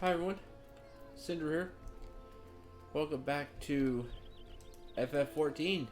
Hi everyone, Cinder here. Welcome back to FF14.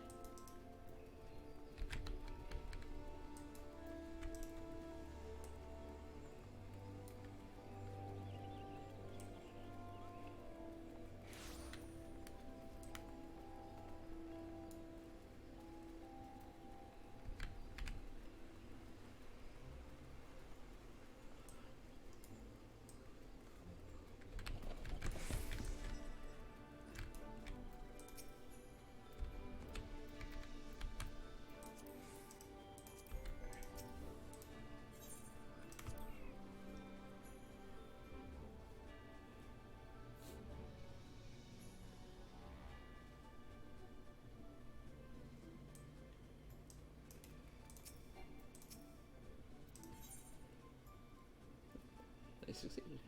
I succeeded.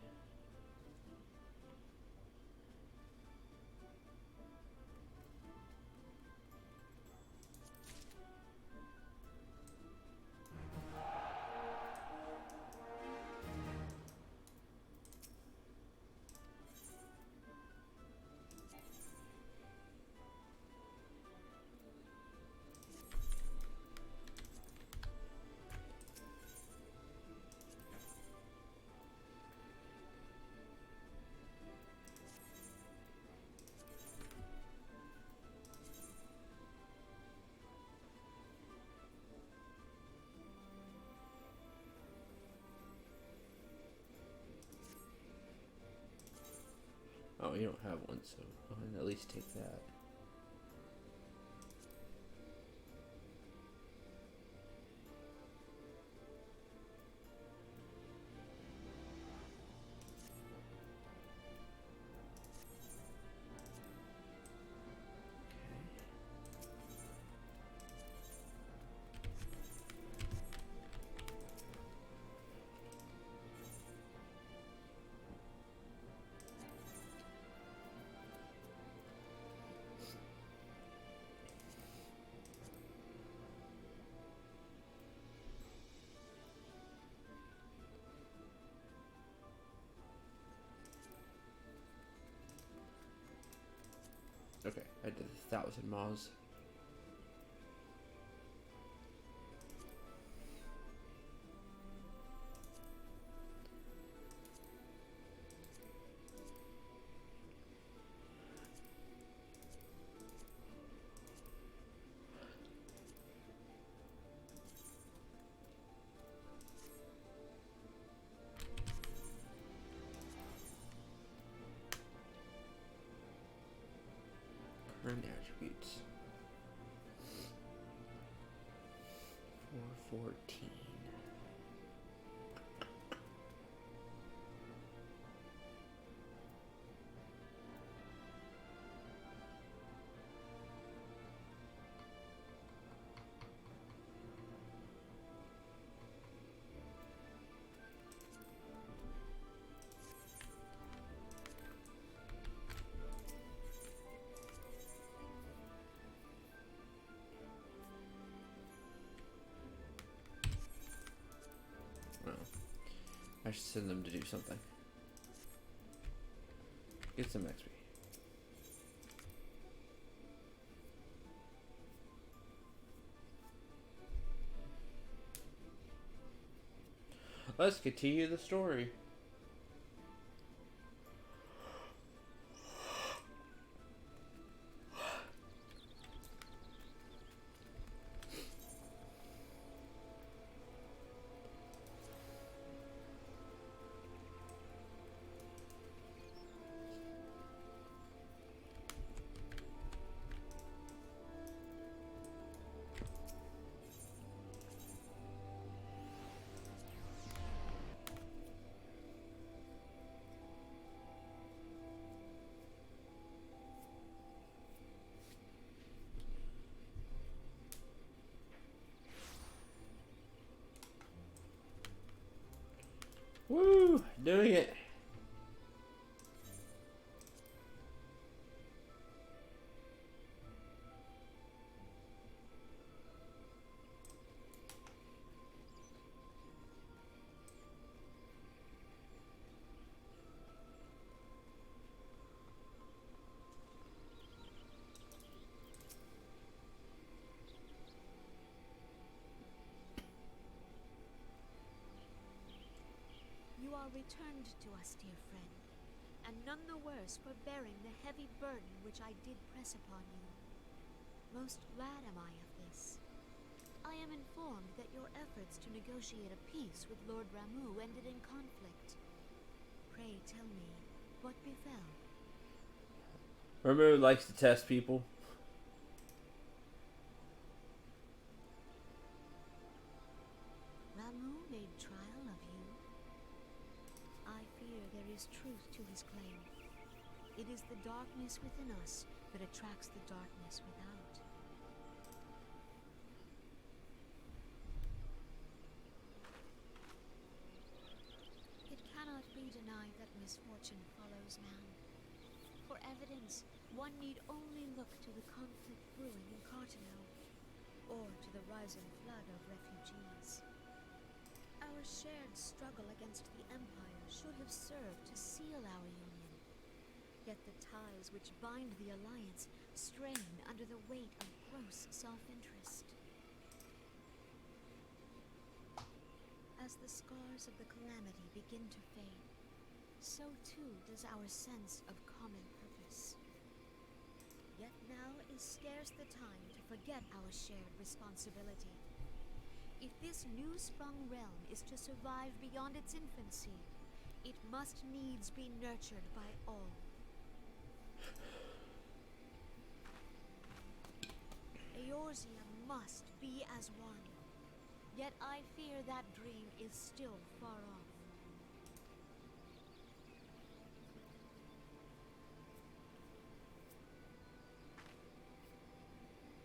Oh, you don't have one, so I'll at least take that. Okay, I did 1,000 miles. Current attributes. 414. Well, I should send them to do something. Get some XP. Let's continue the story. Woo! Doing it! are returned to us, dear friend, and none the worse for bearing the heavy burden which I did press upon you. Most glad am I of this. I am informed that your efforts to negotiate a peace with Lord Ramu ended in conflict. Pray tell me, what befell? Ramu likes to test people. Ramu made trial of you. I fear there is truth to his claim. It is the darkness within us that attracts the darkness without. It cannot be denied that misfortune follows man. For evidence, one need only look to the conflict brewing in Cartano, or to the rising flood of refugees. Our shared struggle against the Empire should have served to seal our union. Yet the ties which bind the Alliance strain under the weight of gross self-interest. As the scars of the calamity begin to fade, so too does our sense of common purpose. Yet now is scarce the time to forget our shared responsibility. If this new-sprung realm is to survive beyond its infancy, it must needs be nurtured by all. Eorzea must be as one. Yet I fear that dream is still far off.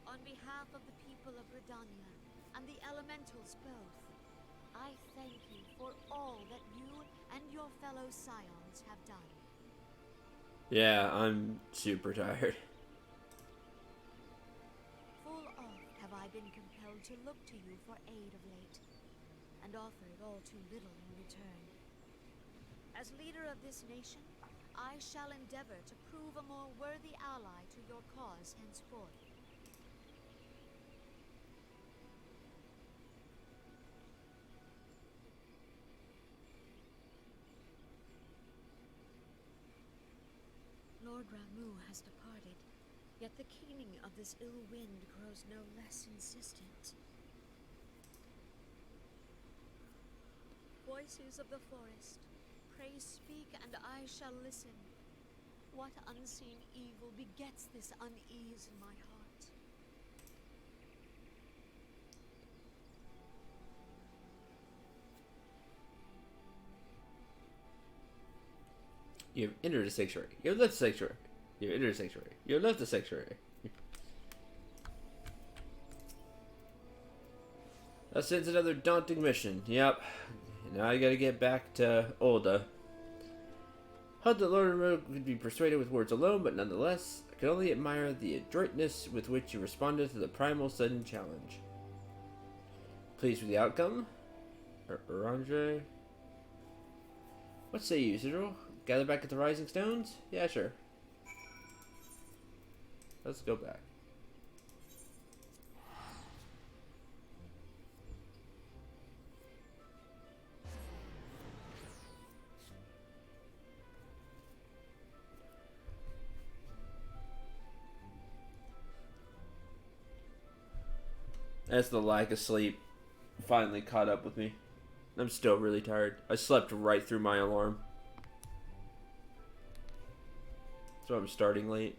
On behalf of the people of Redania and the elementals both, I thank you for all that you and your fellow scions have done. Yeah, I'm super tired. Full oft have I been compelled to look to you for aid of late, and offered all too little in return. As leader of this nation, I shall endeavor to prove a more worthy ally to your cause henceforth. Lord Ramu has departed, yet the keening of this ill wind grows no less insistent. Voices of the forest, pray speak and I shall listen. What unseen evil begets this unease in my heart? You have entered a sanctuary. You have left the sanctuary. You have entered a sanctuary. You have left the sanctuary. That's another daunting mission. Yep. Now I gotta get back to Olda. How the Lord could be persuaded with words alone, but nonetheless, I can only admire the adroitness with which you responded to the primal sudden challenge. Pleased with the outcome? Arandre? What say you, Cyril? Gather back at the Rising Stones? Yeah, sure. Let's go back. As the lack of sleep finally caught up with me. I'm still really tired. I slept right through my alarm. So I'm starting late.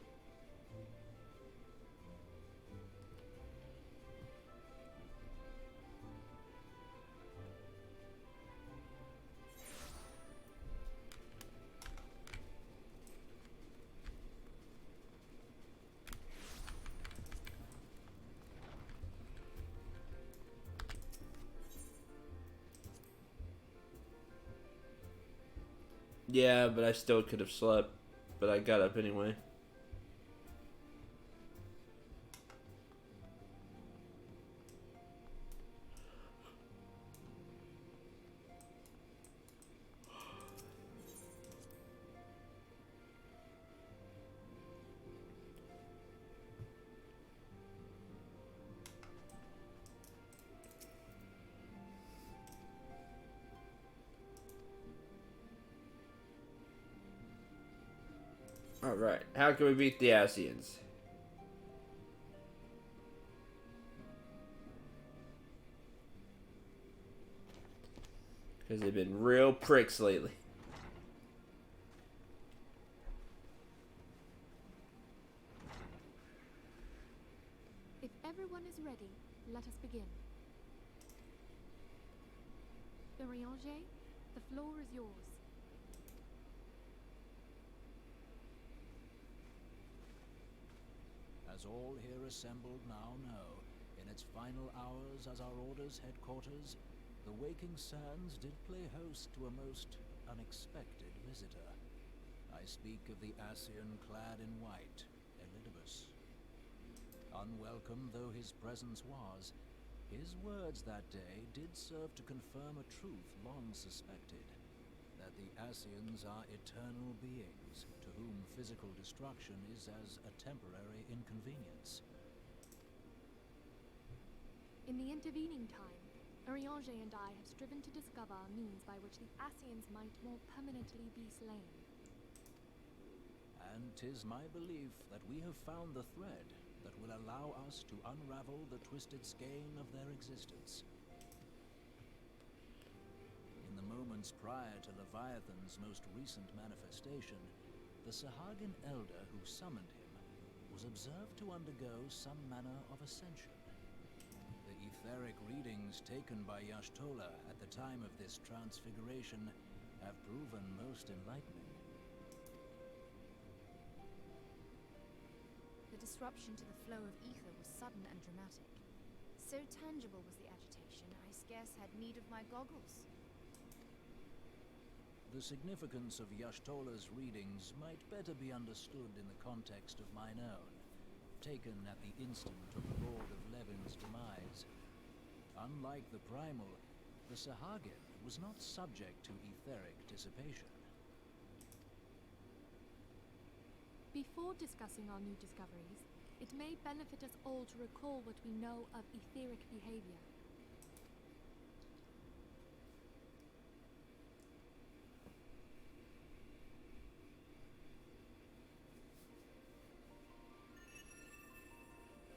Yeah, but I still could have slept. But I got up anyway. Alright, how can we beat the Asians? Because they've been real pricks lately. If everyone is ready, let us begin. Urianger, the floor is yours. As all here assembled now know, in its final hours as our Order's headquarters, the Waking Sands did play host to a most unexpected visitor. I speak of the Asian clad in white, Elidibus. Unwelcome though his presence was, his words that day did serve to confirm a truth long suspected, that the Asians are eternal beings, to whom physical destruction is as a temporary inconvenience. In the intervening time, Urianger and I have striven to discover a means by which the Asians might more permanently be slain. And 'tis my belief that we have found the thread that will allow us to unravel the twisted skein of their existence. In the moments prior to Leviathan's most recent manifestation, the Sahagin elder who summoned him was observed to undergo some manner of ascension. The etheric readings taken by Y'shtola at the time of this transfiguration have proven most enlightening. The disruption to the flow of ether was sudden and dramatic. So tangible was the agitation, I scarce had need of my goggles. The significance of Y'shtola's readings might better be understood in the context of mine own, taken at the instant of the Lord of Levin's demise. Unlike the Primal, the Sahagin was not subject to etheric dissipation. Before discussing our new discoveries, it may benefit us all to recall what we know of etheric behavior.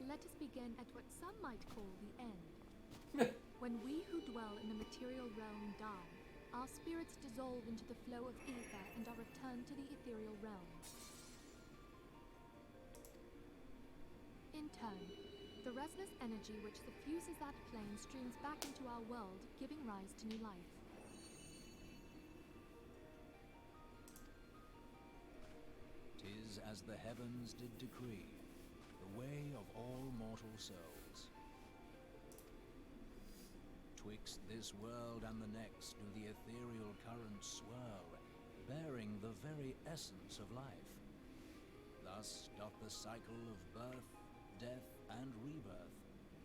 Let us begin at what some might call the end. When we who dwell in the material realm die, our spirits dissolve into the flow of ether and are returned to the ethereal realm. In turn, the restless energy which suffuses that plane streams back into our world, giving rise to new life. "'Tis as the heavens did decree, the way of all mortal souls. Twixt this world and the next do the ethereal currents swirl, bearing the very essence of life. Thus doth the cycle of birth, death, and rebirth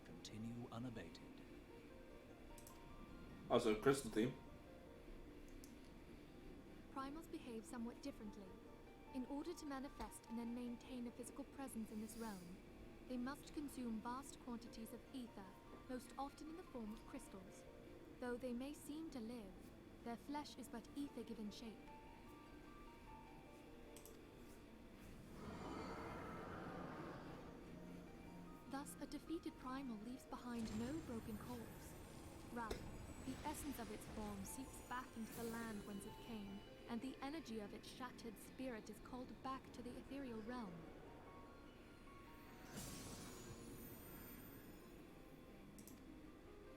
continue unabated." Also, crystal theme. Primals behave somewhat differently. In order to manifest and then maintain a physical presence in this realm, they must consume vast quantities of ether, most often in the form of crystals. Though they may seem to live, their flesh is but ether given shape. Thus, a defeated primal leaves behind no broken corpse. Rather, the essence of its form seeps back into the land whence it came, and the energy of its shattered spirit is called back to the ethereal realm.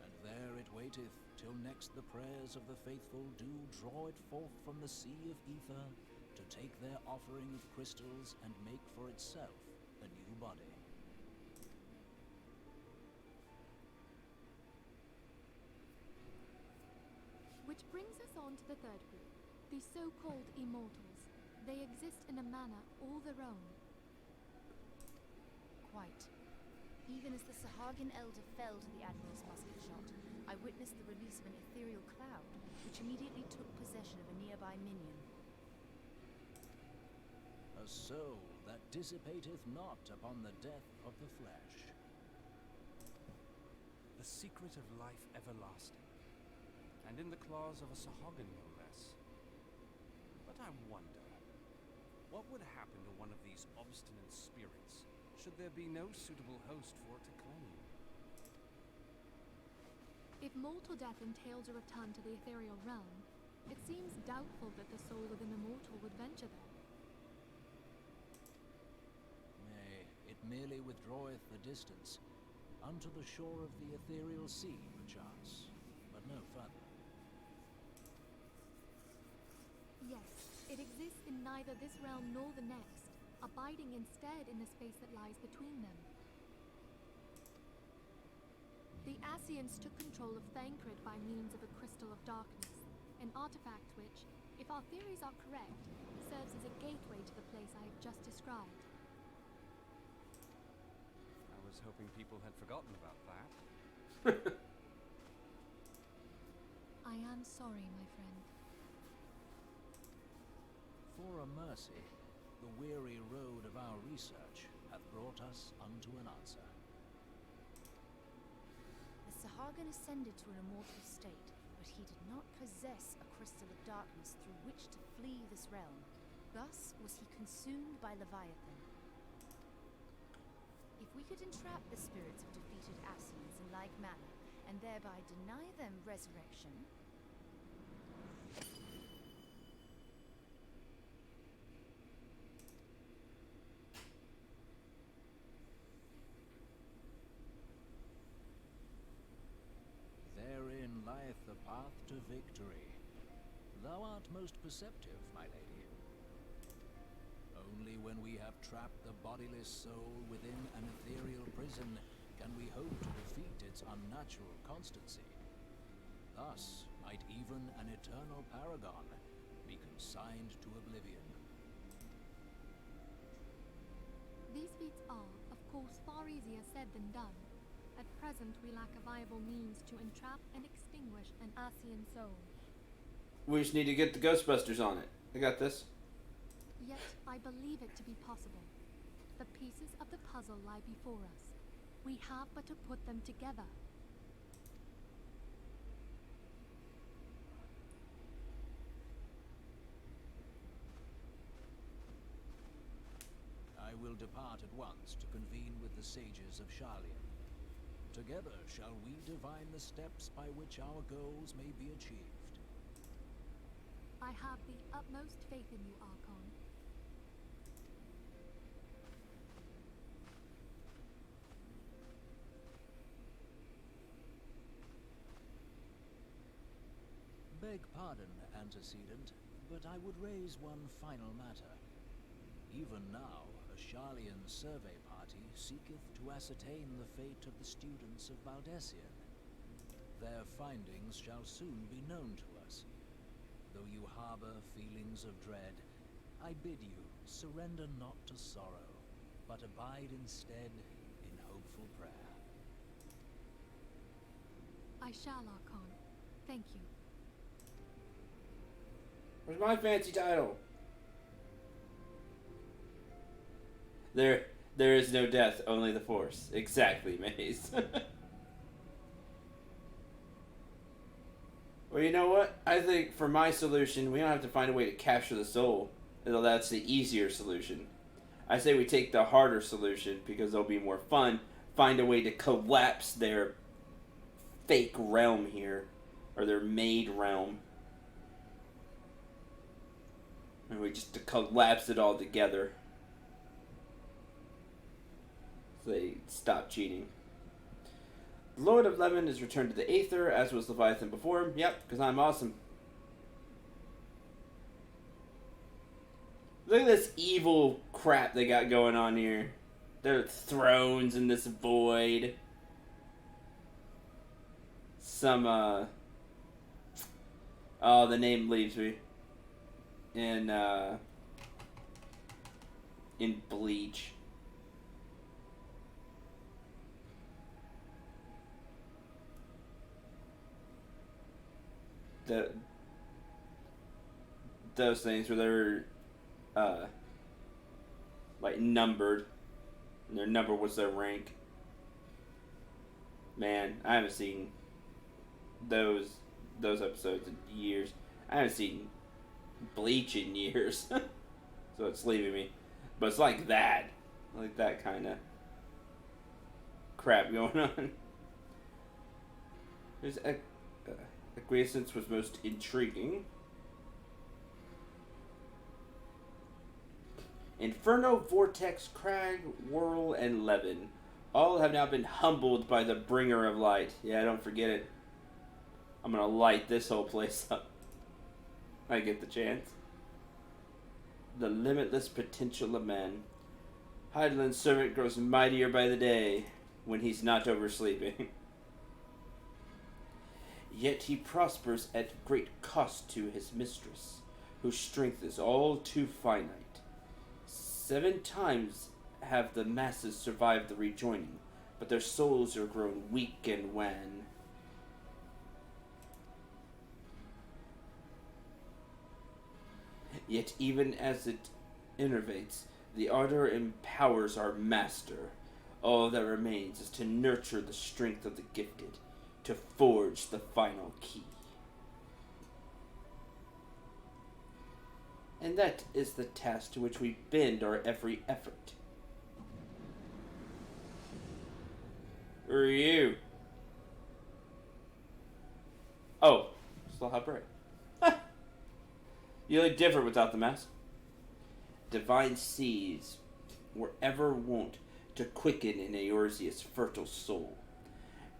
And there it waiteth, till next the prayers of the faithful do draw it forth from the sea of ether, to take their offering of crystals and make for itself a new body. Which brings us on to the third group, the so-called immortals. They exist in a manner all their own. Quite. Even as the Sahagin elder fell to the Admiral's musket shot, I witnessed the release of an ethereal cloud, which immediately took possession of a nearby minion. A soul that dissipateth not upon the death of the flesh. The secret of life everlasting, and in the claws of a Sahagin no less. But I wonder, What would happen to one of these obstinate spirits should there be no suitable host for it to claim? If mortal death entails a return to the ethereal realm, it seems doubtful that the soul of an immortal would venture there. Nay, it merely withdraweth the distance, unto the shore of the ethereal sea, perchance, but no further. Yes, it exists in neither this realm nor the next, abiding instead in the space that lies between them. The Ascians took control of Thancred by means of a crystal of darkness, an artifact which, if our theories are correct, serves as a gateway to the place I have just described. I was hoping people had forgotten about that. I am sorry, my friend. For a mercy, the weary road of our research hath brought us unto an answer. The Sahagin ascended to an immortal state, but he did not possess a crystal of darkness through which to flee this realm. Thus was he consumed by Leviathan. If we could entrap the spirits of defeated Ascians in like manner, and thereby deny them resurrection, therein lieth the path to victory. Thou art most perceptive, my lady. Only when we have trapped the bodiless soul within an ethereal prison can we hope to defeat its unnatural constancy. Thus might even an eternal paragon be consigned to oblivion. These feats are, of course, far easier said than done. At present, we lack a viable means to entrap and extinguish an Ascian soul. We just need to get the Ghostbusters on it. I got this. Yet, I believe it to be possible. The pieces of the puzzle lie before us. We have but to put them together. I will depart at once to convene with the sages of Sharlayan. Together shall we divine the steps by which our goals may be achieved. I have the utmost faith in you, Archon. Beg pardon, antecedent, but I would raise one final matter. Even now, a Sharlayan survey party seeketh to ascertain the fate of the students of Valdesian. Their findings shall soon be known to us. Though you harbor feelings of dread, I bid you surrender not to sorrow, but abide instead in hopeful prayer. I shall, Archon. Thank you. Where's my fancy title? There is no death, only the Force. Exactly, Maze. Well, you know what? I think for my solution, we don't have to find a way to capture the soul. Though that's the easier solution. I say we take the harder solution because it'll be more fun. Find a way to collapse their fake realm here, or their made realm. And we just to collapse it all together. So they stop cheating. The Lord of Lemon is returned to the Aether, as was Leviathan before him. Yep, because I'm awesome. Look at this evil crap they got going on here. Their thrones in this void. Some, oh, the name leaves me. In Bleach. Those things where they're like numbered, and their number was their rank. Man, I haven't seen those episodes in years. I haven't seen Bleach in years. so it's leaving me. But it's like that kind of crap going on. His acquiescence was most intriguing. Inferno, Vortex, Crag, Whirl, and Levin all have now been humbled by the Bringer of Light. Yeah, don't forget it. I'm gonna light this whole place up. I get the chance. The limitless potential of man. Heidelin's servant grows mightier by the day when he's not oversleeping. Yet he prospers at great cost to his mistress, whose strength is all too finite. 7 times have the masses survived the rejoining, but their souls are grown weak and wan. Yet even as it innervates, the ardor empowers our master. All that remains is to nurture the strength of the gifted, to forge the final key. And that is the task to which we bend our every effort. Who are you? Oh, still have break. You look different without the mask. Divine seeds were ever wont to quicken in Eorzea's fertile soul.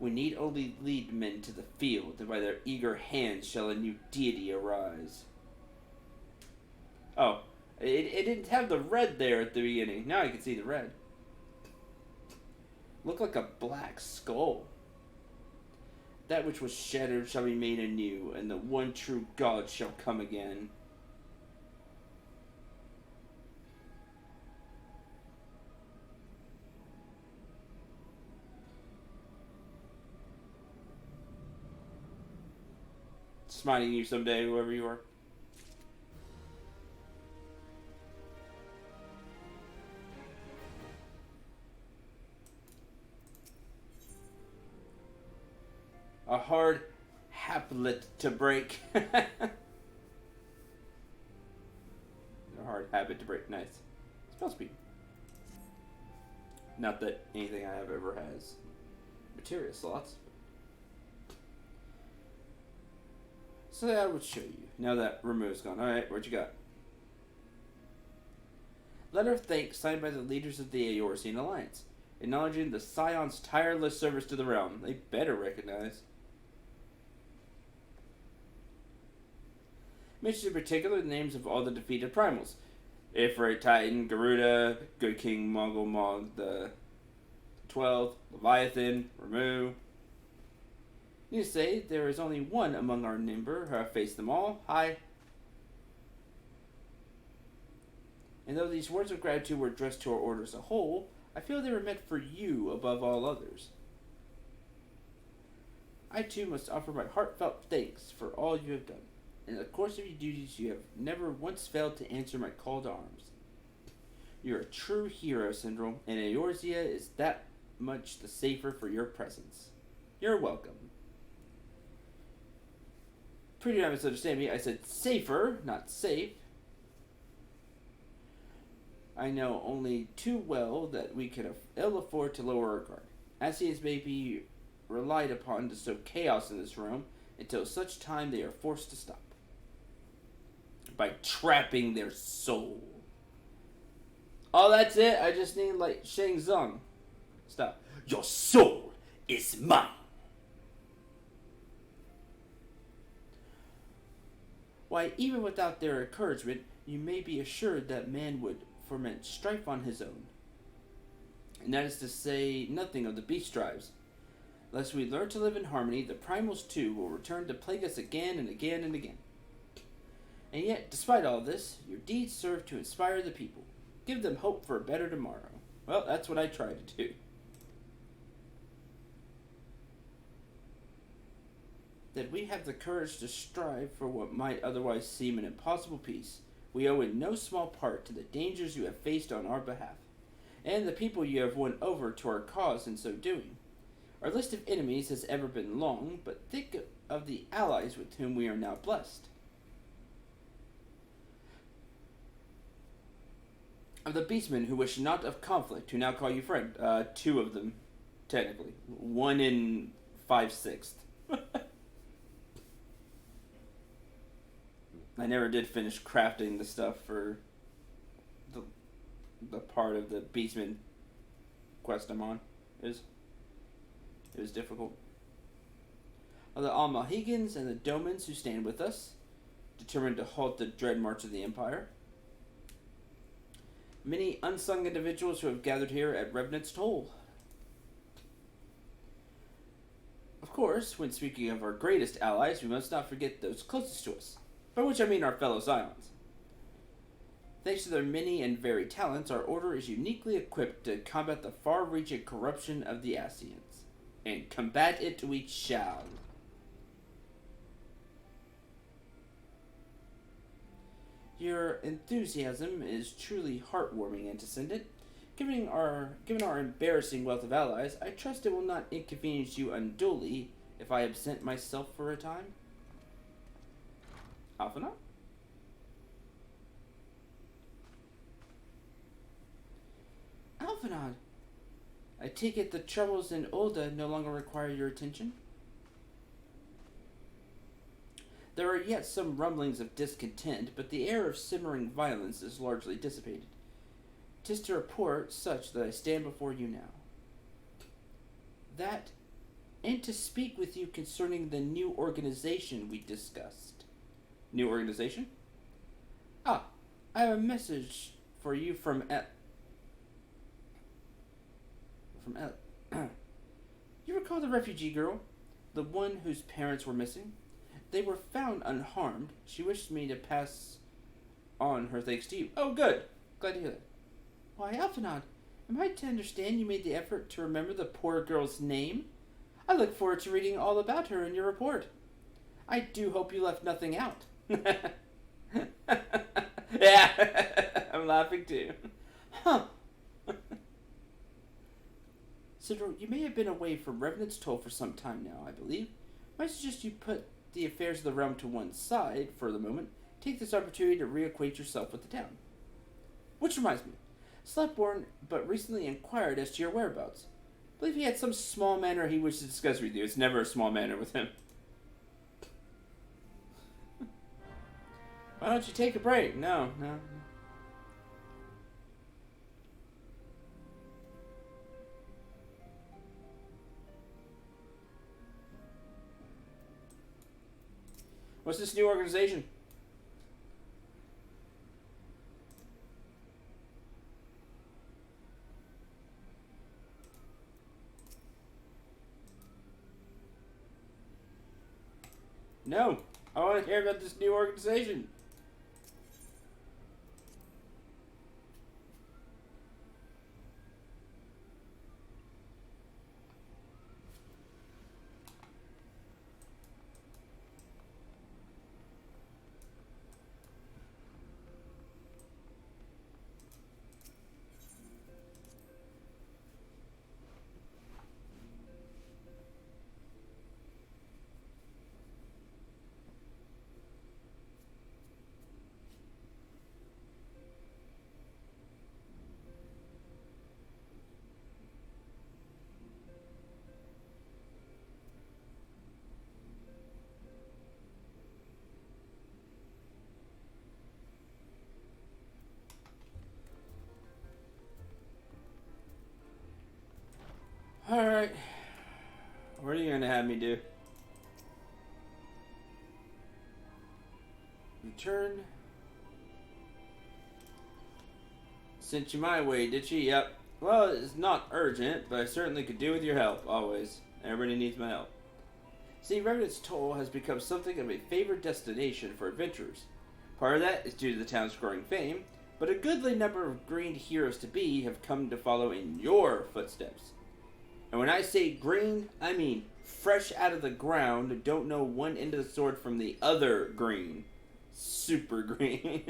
We need only lead men to the field, and by their eager hands shall a new deity arise. Oh, it didn't have the red there at the beginning. Now I can see the red. Look like a black skull. That which was shattered shall be made anew, and the one true God shall come again. Smiting you someday, whoever you are. A hard habit to break. A hard habit to break. Nice. Spell speed. Not that anything I have ever has materia slots. So that would show you. Now that remove's gone. Alright, what you got? Letter of thanks signed by the leaders of the Eorzean Alliance, acknowledging the Scion's tireless service to the realm. They better recognize. Mentions in particular the names of all the defeated primals. Ifrit, Titan, Garuda, Good King, Mongol Mog, the 12th, Leviathan, Ramu. Need to say, there is only one among our number who have faced them all. Hi. And though these words of gratitude were addressed to our order as a whole, I feel they were meant for you above all others. I too must offer my heartfelt thanks for all you have done. In the course of your duties, you have never once failed to answer my call to arms. You're a true hero, Syndrome, and Eorzea is that much the safer for your presence. You're welcome. Pretty not misunderstand me. I said safer, not safe. I know only too well that we can ill afford to lower our guard. Asians may be relied upon to sow chaos in this realm until such time they are forced to stop. By trapping their soul. Oh, that's it? I just need, like, Shang Tsung. Stop. Your soul is mine. Why, even without their encouragement, you may be assured that man would foment strife on his own. And that is to say nothing of the beast tribes. Unless we learn to live in harmony, the primals too will return to plague us again and again and again. And yet, despite all this, your deeds serve to inspire the people. Give them hope for a better tomorrow. Well, that's what I try to do. That we have the courage to strive for what might otherwise seem an impossible peace, we owe in no small part to the dangers you have faced on our behalf, and the people you have won over to our cause in so doing. Our list of enemies has ever been long, but think of the allies with whom we are now blessed. Of the beastmen who wish not of conflict, who now call you friend. Two of them, technically. One in 5/6. I never did finish crafting the stuff for the part of the beastman quest I'm on. It was difficult. Of the Almahegans and the Domans who stand with us, determined to halt the dread march of the Empire. Many unsung individuals who have gathered here at Revenant's Toll. Of course, when speaking of our greatest allies, we must not forget those closest to us, by which I mean our fellow Scions. Thanks to their many and varied talents, our order is uniquely equipped to combat the far-reaching corruption of the Ascians. And combat it we shall. Your enthusiasm is truly heartwarming, Antecedent. Given our embarrassing wealth of allies, I trust it will not inconvenience you unduly if I absent myself for a time. Alphanot? Alphanot, I take it the troubles in Ulda no longer require your attention? There are yet some rumblings of discontent, but the air of simmering violence is largely dissipated. 'Tis to report such that I stand before you now. That, and to speak with you concerning the new organization we discussed. New organization? Ah, I have a message for you from You recall the refugee girl? The one whose parents were missing? They were found unharmed. She wished me to pass on her thanks to you. Oh, good. Glad to hear that. Why, Alphanod, am I to understand you made the effort to remember the poor girl's name? I look forward to reading all about her in your report. I do hope you left nothing out. Yeah, I'm laughing too. Huh. Sidro, you may have been away from Revenant's Toll for some time now, I believe. I suggest you put the affairs of the realm to one side for the moment. Take this opportunity to reacquaint yourself with the town. Which reminds me, Slapborn but recently inquired as to your whereabouts. I believe he had some small matter he wished to discuss with you. It's never a small matter with him. Why don't you take a break? No. What's this new organization? No, I want to hear about this new organization. Alright. What are you going to have me do? Return. Sent you my way, did she? Yep. Well, it's not urgent, but I certainly could do with your help, always. Everybody needs my help. See, Revenant's Toll has become something of a favored destination for adventurers. Part of that is due to the town's growing fame, but a goodly number of green heroes to be have come to follow in your footsteps. And when I say green, I mean fresh out of the ground, don't know one end of the sword from the other green. Super green.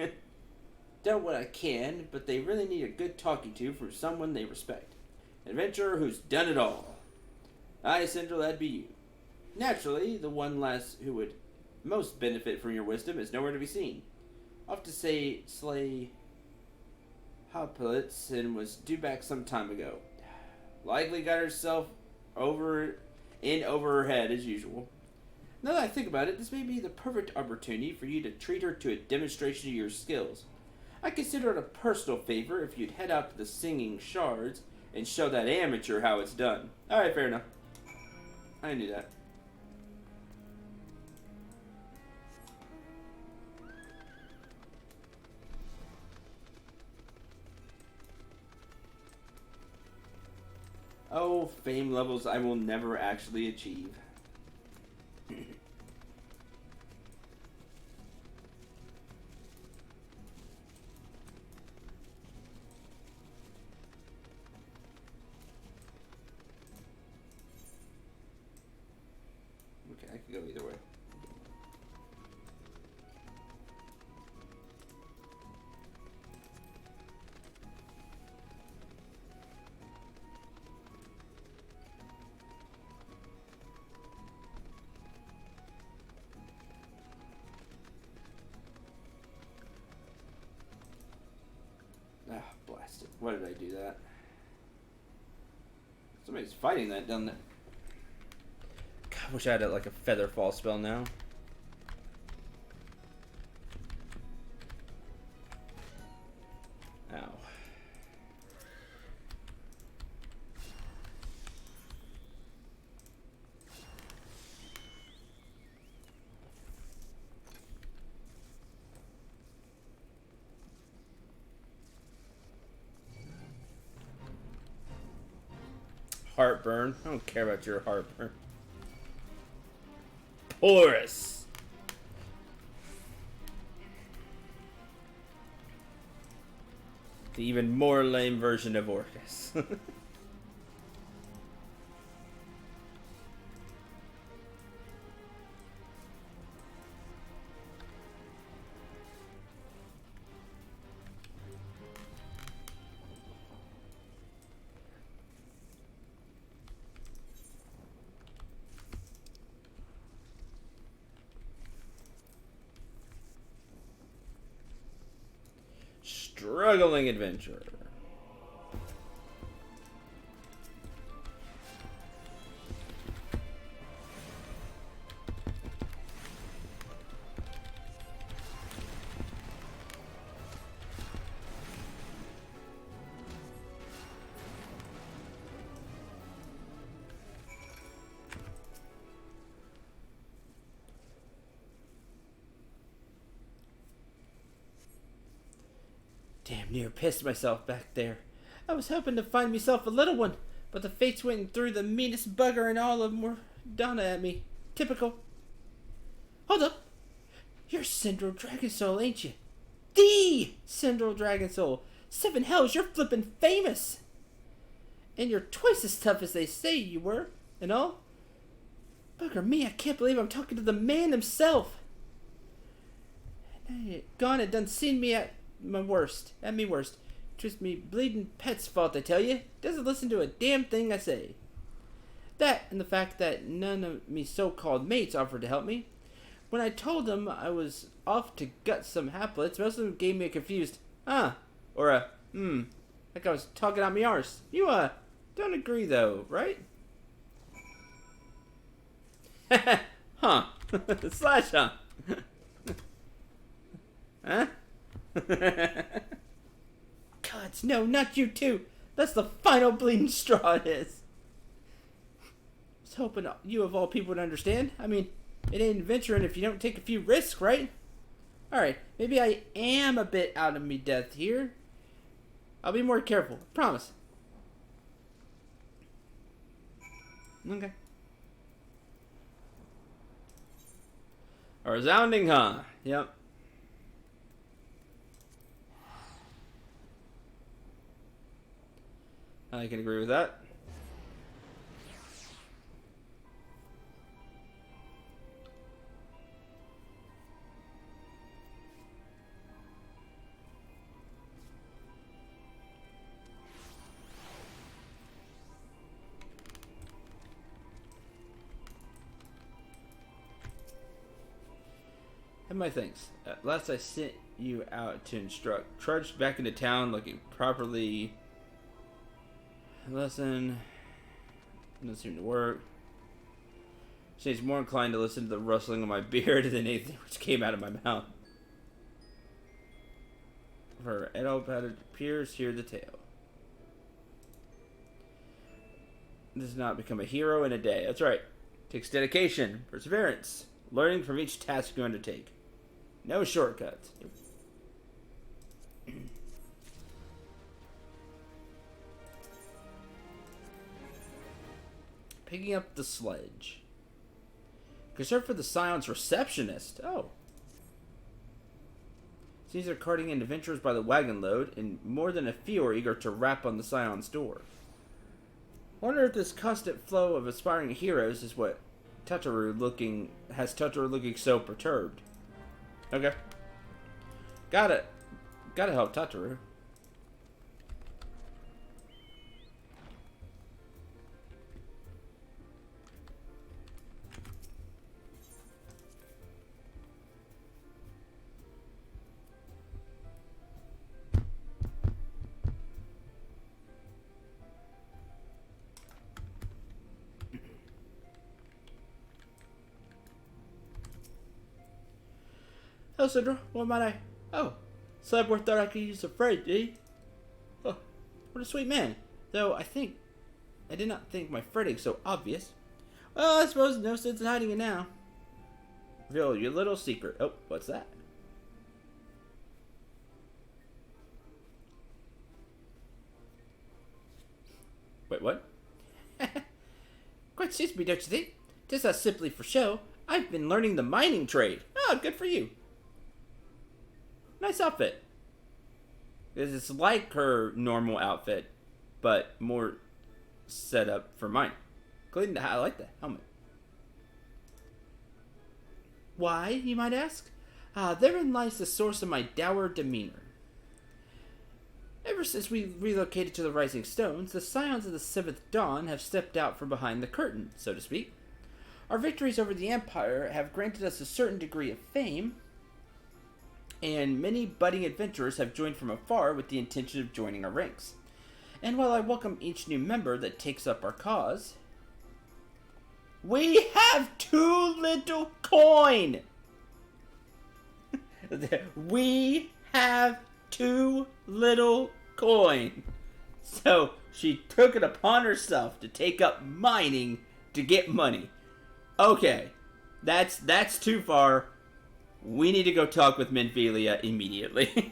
Done what I can, but they really need a good talking to from someone they respect. An adventurer who's done it all. Aye, Central, that'd be you. Naturally, the one lass who would most benefit from your wisdom is nowhere to be seen. Off to say, slay hoplites and was due back some time ago. Likely got herself over her head as usual. Now that I think about it, this may be the perfect opportunity for you to treat her to a demonstration of your skills. I consider it a personal favor if you'd head out to the Singing Shards and show that amateur how it's done. Alright, fair enough. I knew that. Oh, fame levels I will never actually achieve. Okay, I could go either way. Ah, blast it. Why did I do that? Somebody's fighting that down there. God, I wish I had like a feather fall spell now. Ow. Heartburn. I don't care about your heartburn. Porous. The even more lame version of Orcus. Struggling adventurer. Damn near pissed myself back there. I was hoping to find myself a little one, but the fates went and threw the meanest bugger in all of Mordana at me. Typical. Hold up. You're Syndrome Dragon Soul, ain't you? The Syndrome Dragon Soul. 7 hells, you're flippin' famous. And you're twice as tough as they say you were, and all. Bugger me, I can't believe I'm talking to the man himself. And I gone and done seen me at me worst. Just me bleeding pet's fault, I tell you. Doesn't listen to a damn thing I say. That and the fact that none of me so-called mates offered to help me. When I told them I was off to gut some haplets, most of them gave me a confused, or a, like I was talking out me arse. You, don't agree though, right? Huh. Slash, huh? Huh? Gods, no, not you too. That's the final bleeding straw it is. I was hoping you of all people would understand. I mean, it ain't adventuring if you don't take a few risks, right? Alright, maybe I am a bit out of me depth here. I'll be more careful, promise. Okay. A resounding huh? Yep. I can agree with that. Have my thanks. At last I sent you out to instruct. Trudged back into town looking properly. Lesson doesn't seem to work. She's more inclined to listen to the rustling of my beard than anything which came out of my mouth. Her adult appears, hear the tale. Does not become a hero in a day. That's right. Takes dedication, perseverance, learning from each task you undertake. No shortcuts. Picking up the sledge. Concern for the Scion's receptionist. Oh. Seems they're carting in adventurers by the wagon load, and more than a few are eager to rap on the Scion's door. Wonder if this constant flow of aspiring heroes is what has Tataru looking so perturbed. Okay. Gotta help Tataru. Oh, Sandra, what might I... Oh, Cyborg thought I could use a freight, did he? Oh, what a sweet man. Though I did not think my fretting so obvious. Well, I suppose no sense in hiding it now. Reveal your little secret. Oh, what's that? Wait, what? Quite suits me, don't you think? Just as simply for show, I've been learning the mining trade. Oh, good for you. Nice outfit. It's like her normal outfit, but more set up for mine. Including I like the helmet. Why, you might ask? Therein lies the source of my dour demeanor. Ever since we relocated to the Rising Stones, the Scions of the Seventh Dawn have stepped out from behind the curtain, so to speak. Our victories over the Empire have granted us a certain degree of fame, and many budding adventurers have joined from afar with the intention of joining our ranks. And while I welcome each new member that takes up our cause, we have too little coin! We have too little coin. So she took it upon herself to take up mining to get money. Okay, that's too far. We need to go talk with Menphelia immediately.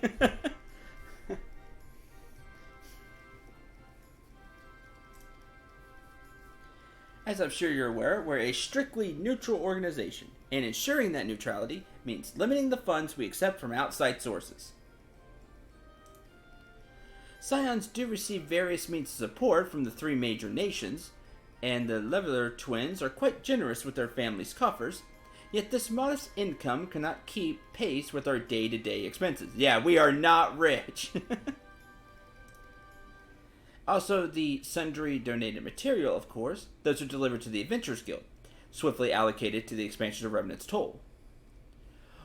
As I'm sure you're aware, we're a strictly neutral organization, and ensuring that neutrality means limiting the funds we accept from outside sources. Scions do receive various means of support from the three major nations, and the Leveler twins are quite generous with their families' coffers. Yet this modest income cannot keep pace with our day-to-day expenses. Yeah, we are not rich. Also, the sundry donated material, of course, those are delivered to the Adventurers Guild, swiftly allocated to the expansion of Revenant's Toll.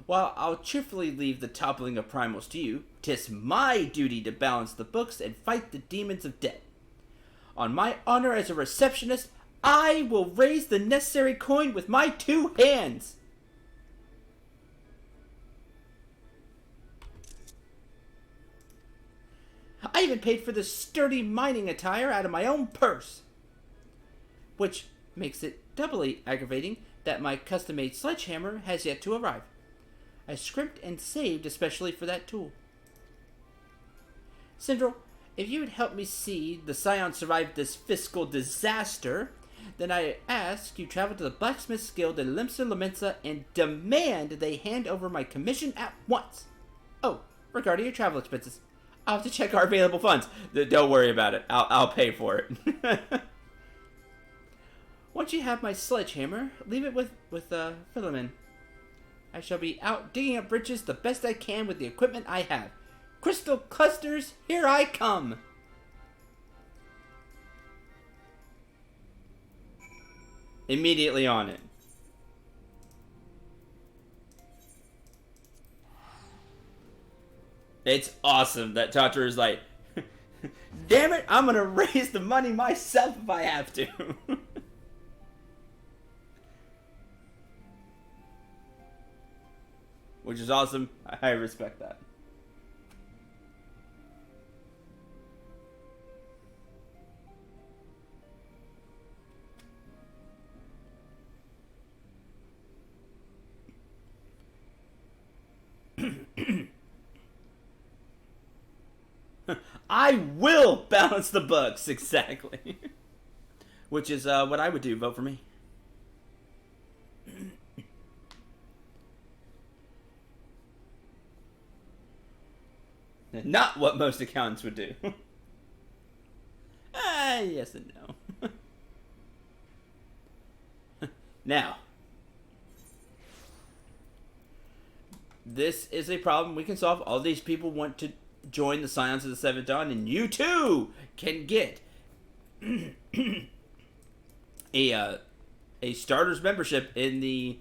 While I'll cheerfully leave the toppling of primals to you, 'tis my duty to balance the books and fight the demons of debt. On my honor as a receptionist, I will raise the necessary coin with my two hands. I even paid for this sturdy mining attire out of my own purse. Which makes it doubly aggravating that my custom-made sledgehammer has yet to arrive. I scrimped and saved especially for that tool. Syndrome, if you would help me see the Scion survive this fiscal disaster, then I ask you travel to the Blacksmith's Guild in Limsa Lamensa and demand they hand over my commission at once. Oh, regarding your travel expenses, I'll have to check our available funds. Don't worry about it. I'll pay for it. Once you have my sledgehammer, leave it with Philemon. I shall be out digging up riches the best I can with the equipment I have. Crystal clusters, here I come! Immediately on it. It's awesome that Tataru's like, damn it, I'm gonna raise the money myself if I have to. Which is awesome. I respect that. I will balance the books, exactly. Which is what I would do. Vote for me. Not what most accountants would do. Yes and no. Now, this is a problem we can solve. All these people want to join the Scions of the Seventh Dawn, and you too can get a starter's membership in the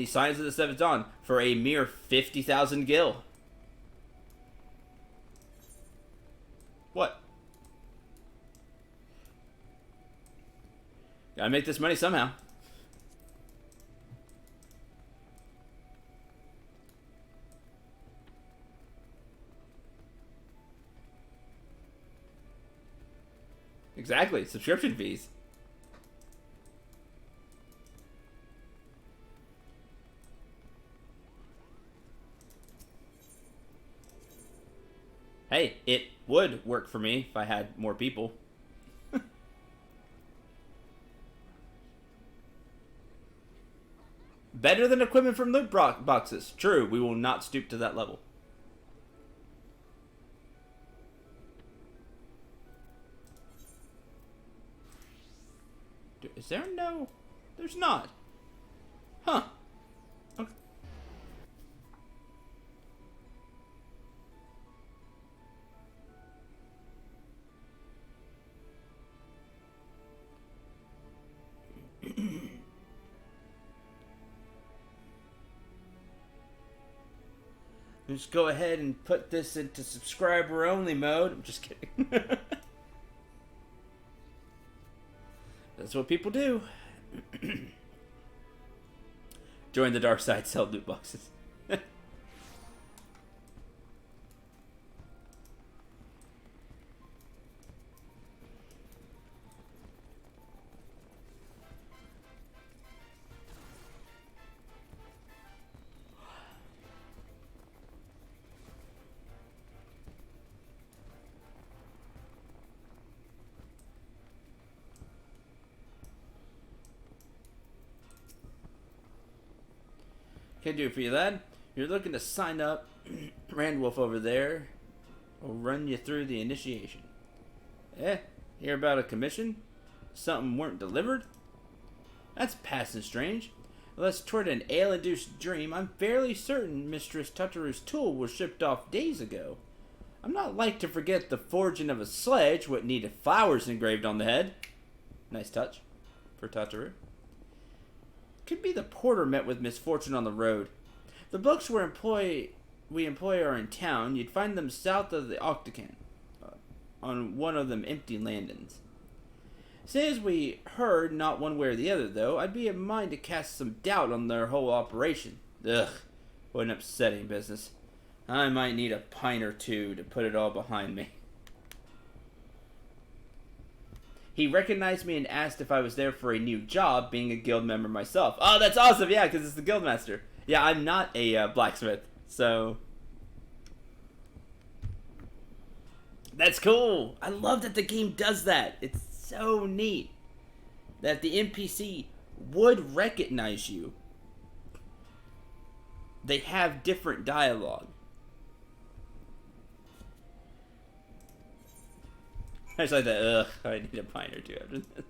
Scions of the Seventh Dawn for a mere 50,000 gil. What? Gotta make this money somehow. Exactly, subscription fees. Hey, it would work for me if I had more people. Better than equipment from loot boxes. True, we will not stoop to that level. Is there no? There's not. Huh. Okay. Just go ahead and put this into subscriber only mode. I'm just kidding. That's what people do. Join the dark side, sell loot boxes. Can do it for you, lad. You're looking to sign up. Randwolf over there will run you through the initiation. Hear about a commission? Something weren't delivered? That's passing strange. Unless toward an ale-induced dream, I'm fairly certain Mistress Tataru's tool was shipped off days ago. I'm not like to forget the forging of a sledge, what needed flowers engraved on the head. Nice touch for Tataru. Could be the porter met with misfortune on the road. The books we employ are in town. You'd find them south of the Octagon, on one of them empty landings. Say as we heard not one way or the other, though, I'd be in mind to cast some doubt on their whole operation. Ugh, what an upsetting business. I might need a pint or two to put it all behind me. He recognized me and asked if I was there for a new job, being a guild member myself. Oh, that's awesome, yeah, because it's the guildmaster. Yeah, I'm not a blacksmith, so... That's cool! I love that the game does that. It's so neat that the NPC would recognize you. They have different dialogue. I just like that, ugh, I need a pint or two after this.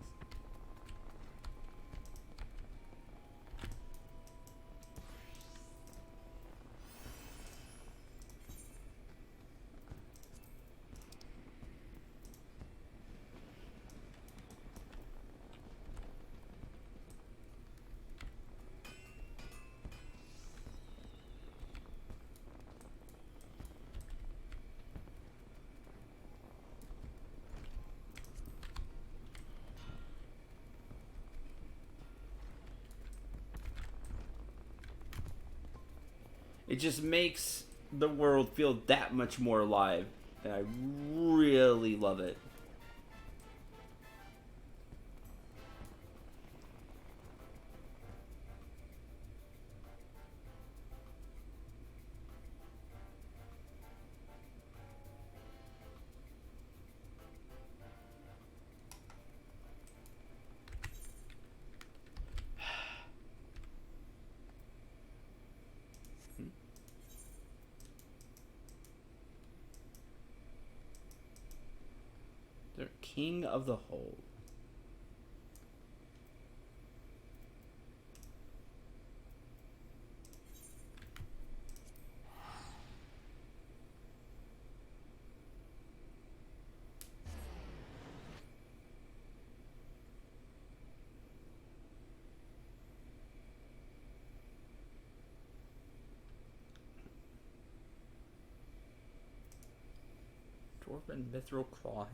It just makes the world feel that much more alive. And I really love it. They're king of the whole. Dwarven Mithril Clawhammer.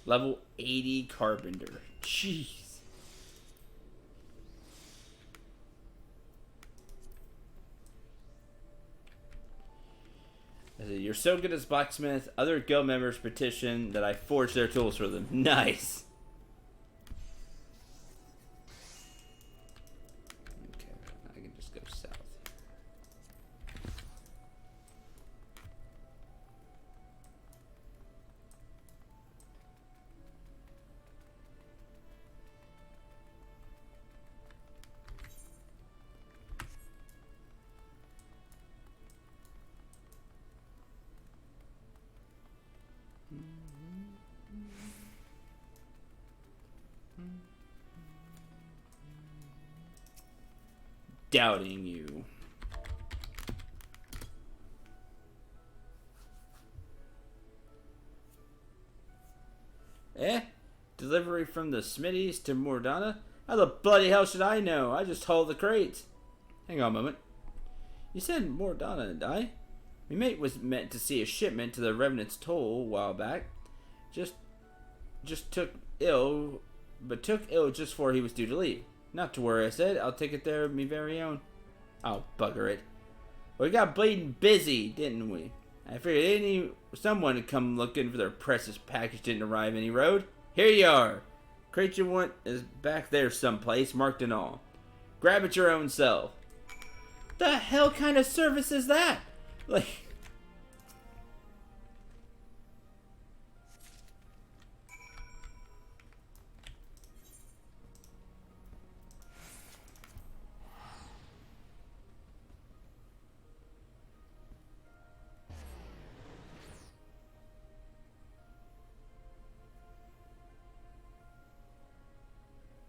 Level 80 Carpenter. Jeez. You're so good as blacksmith, other guild members petition that I forge their tools for them. Nice. Okay, I can just go south. Doubting you. Eh? Delivery from the Smitties to Mordana? How the bloody hell should I know? I just hauled the crates. Hang on a moment. You said Mordana and I? My mate was meant to see a shipment to the Revenant's Toll a while back. Just took ill just before he was due to leave. Not to worry, I said. I'll take it there, me very own. Oh, bugger it. We got bleeding busy, didn't we? I figured someone would come looking for their precious package didn't arrive any road. Here you are. Crate you want is back there someplace, marked and all. Grab it your own self. The hell kind of service is that? Like...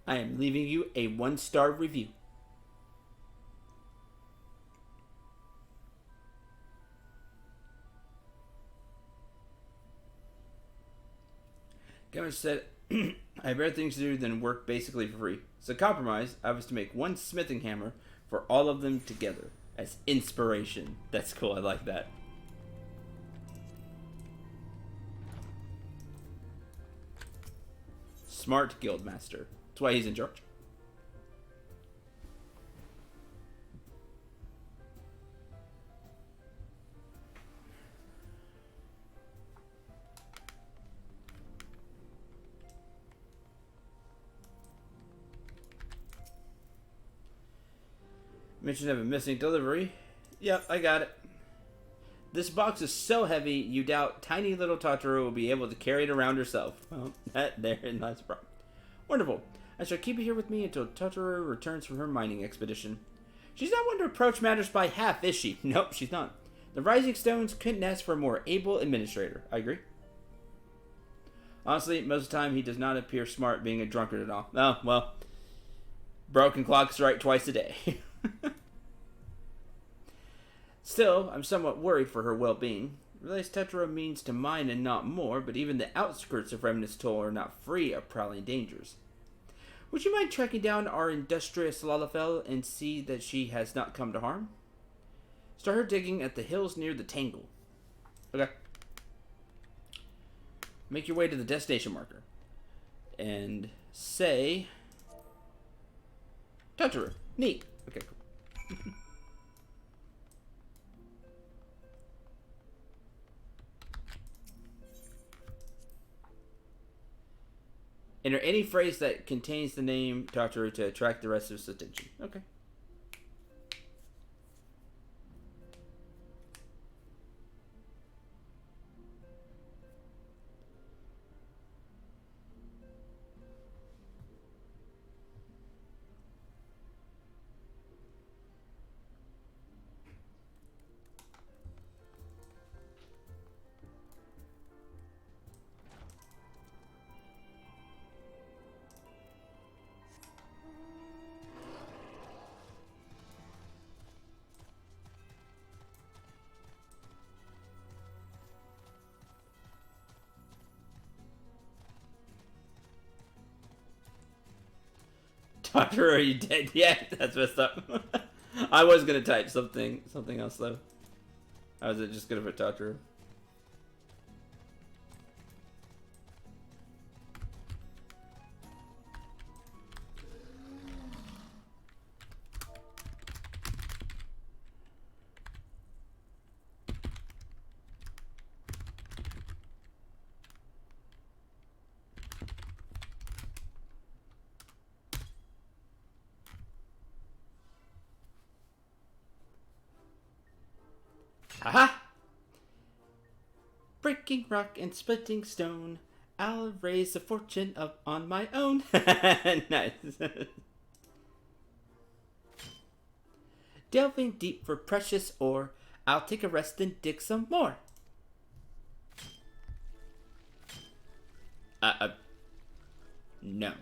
I am leaving you a 1-star review. Gamer said, I have better things to do than work basically for free. So compromise, I was to make one smithing hammer for all of them together as inspiration. That's cool, I like that. Smart guildmaster. That's why he's in charge. Mention of a missing delivery. Yep, I got it. This box is so heavy, you doubt tiny little Totoro will be able to carry it around herself. Well, that's the problem. Wonderful. I shall keep it here with me until Totoro returns from her mining expedition. She's not one to approach matters by half, is she? Nope, she's not. The Rising Stones couldn't ask for a more able administrator. I agree. Honestly, most of the time he does not appear smart being a drunkard at all. Oh, well, broken clocks right twice a day. Still, I'm somewhat worried for her well-being. I realize Tetra means to mine and not more, but even the outskirts of Remnant's Toll are not free of prowling dangers. Would you mind tracking down our industrious Lalafell and see that she has not come to harm? Start her digging at the hills near the Tangle. Okay. Make your way to the destination marker. And say... Totoro. Neat. Okay, cool. Enter any phrase that contains the name Totoro to attract the rest of his attention. Okay. Totoro, are you dead yet? That's messed up. I was gonna type something else though. I was just gonna put Totoro. Aha! Breaking rock and splitting stone, I'll raise a fortune up on my own. Nice. Delving deep for precious ore, I'll take a rest and dig some more. No.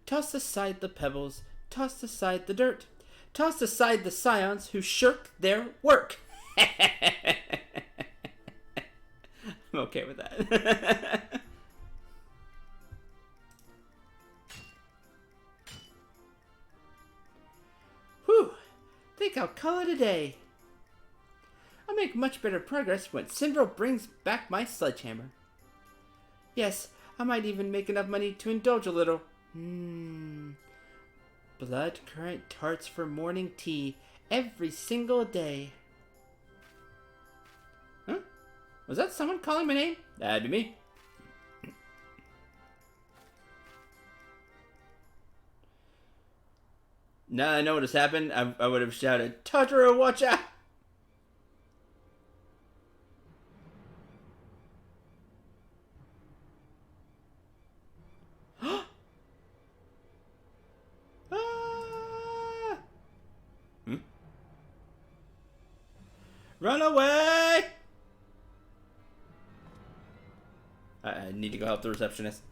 Toss aside the pebbles, toss aside the dirt, toss aside the scions who shirk their work. I'm okay with that. Whew, think I'll call it a day. I'll make much better progress when Cinderella brings back my sledgehammer. Yes, I might even make enough money to indulge a little. Blood currant tarts for morning tea every single day. Huh? Was that someone calling my name? That'd be me. Now that I know what has happened, I would have shouted, Totoro, watch out! Run away! I need to go help the receptionist.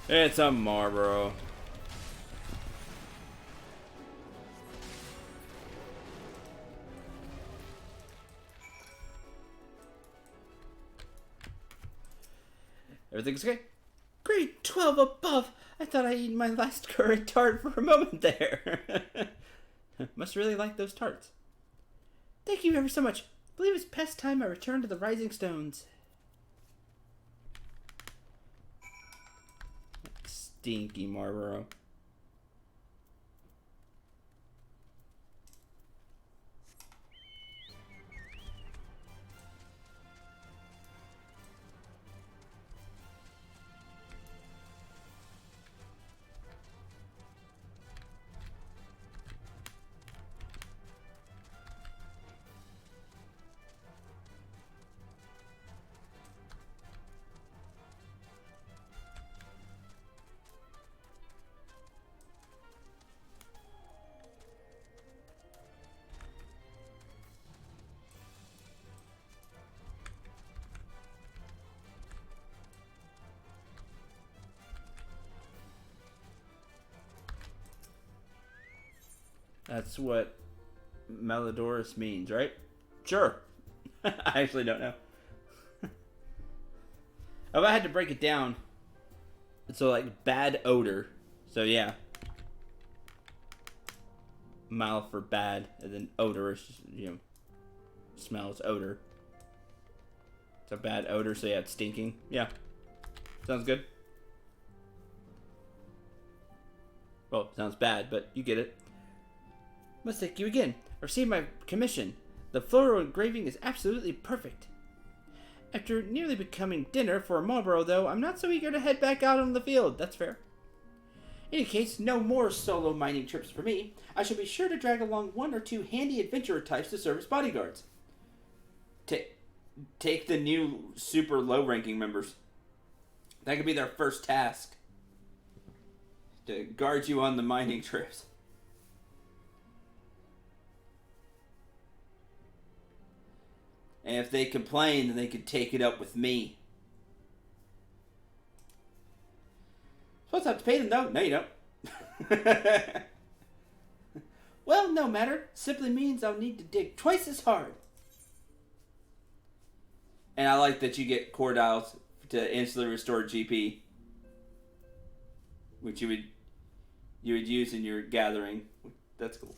It's a Marlboro. Everything's okay? Grade 12 above! I thought I ate my last currant tart for a moment there. Must really like those tarts. Thank you ever so much. I believe it's past time I return to the Rising Stones. Stinky Marlboro. That's what Malodorous means, right? Sure. I actually don't know. If I had to break it down, so like bad odor. So yeah. Mal for bad, and then odorous, smells, odor. It's a bad odor, so yeah, it's stinking. Yeah. Sounds good. Well, sounds bad, but you get it. Must thank you again. I received my commission. The floral engraving is absolutely perfect. After nearly becoming dinner for Marlborough, though, I'm not so eager to head back out on the field. That's fair. In any case, no more solo mining trips for me. I shall be sure to drag along one or two handy adventurer types to serve as bodyguards. Take the new super low-ranking members. That could be their first task. To guard you on the mining trips. And if they complain, then they could take it up with me. Supposed to have to pay them, though? No, you don't. Well, no matter. Simply means I'll need to dig twice as hard. And I like that you get core dials to instantly restore GP. Which you would use in your gathering. That's cool.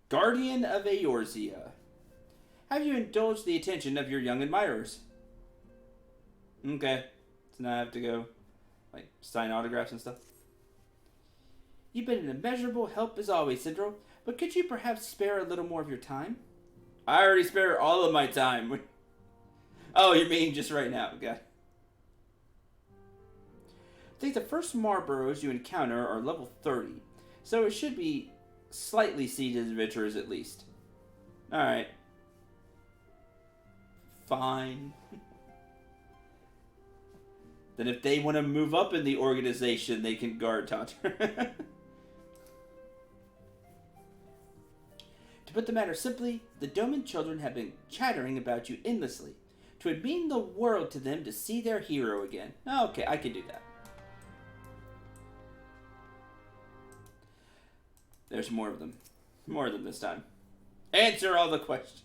Guardian of Eorzea. Have you indulged the attention of your young admirers? Okay. So now I have to go, sign autographs and stuff. You've been an immeasurable help as always, Syndrome, but could you perhaps spare a little more of your time? I already spare all of my time. Oh, you mean just right now. Okay. I think the first Marlboroughs you encounter are level 30, so it should be slightly seasoned adventurers at least. Alright. Fine. Then if they want to move up in the organization, they can guard Taunter. To put the matter simply, the Doman children have been chattering about you endlessly. 'Twould mean the world to them to see their hero again. Okay, I can do that. There's more of them. More of them this time. Answer all the questions.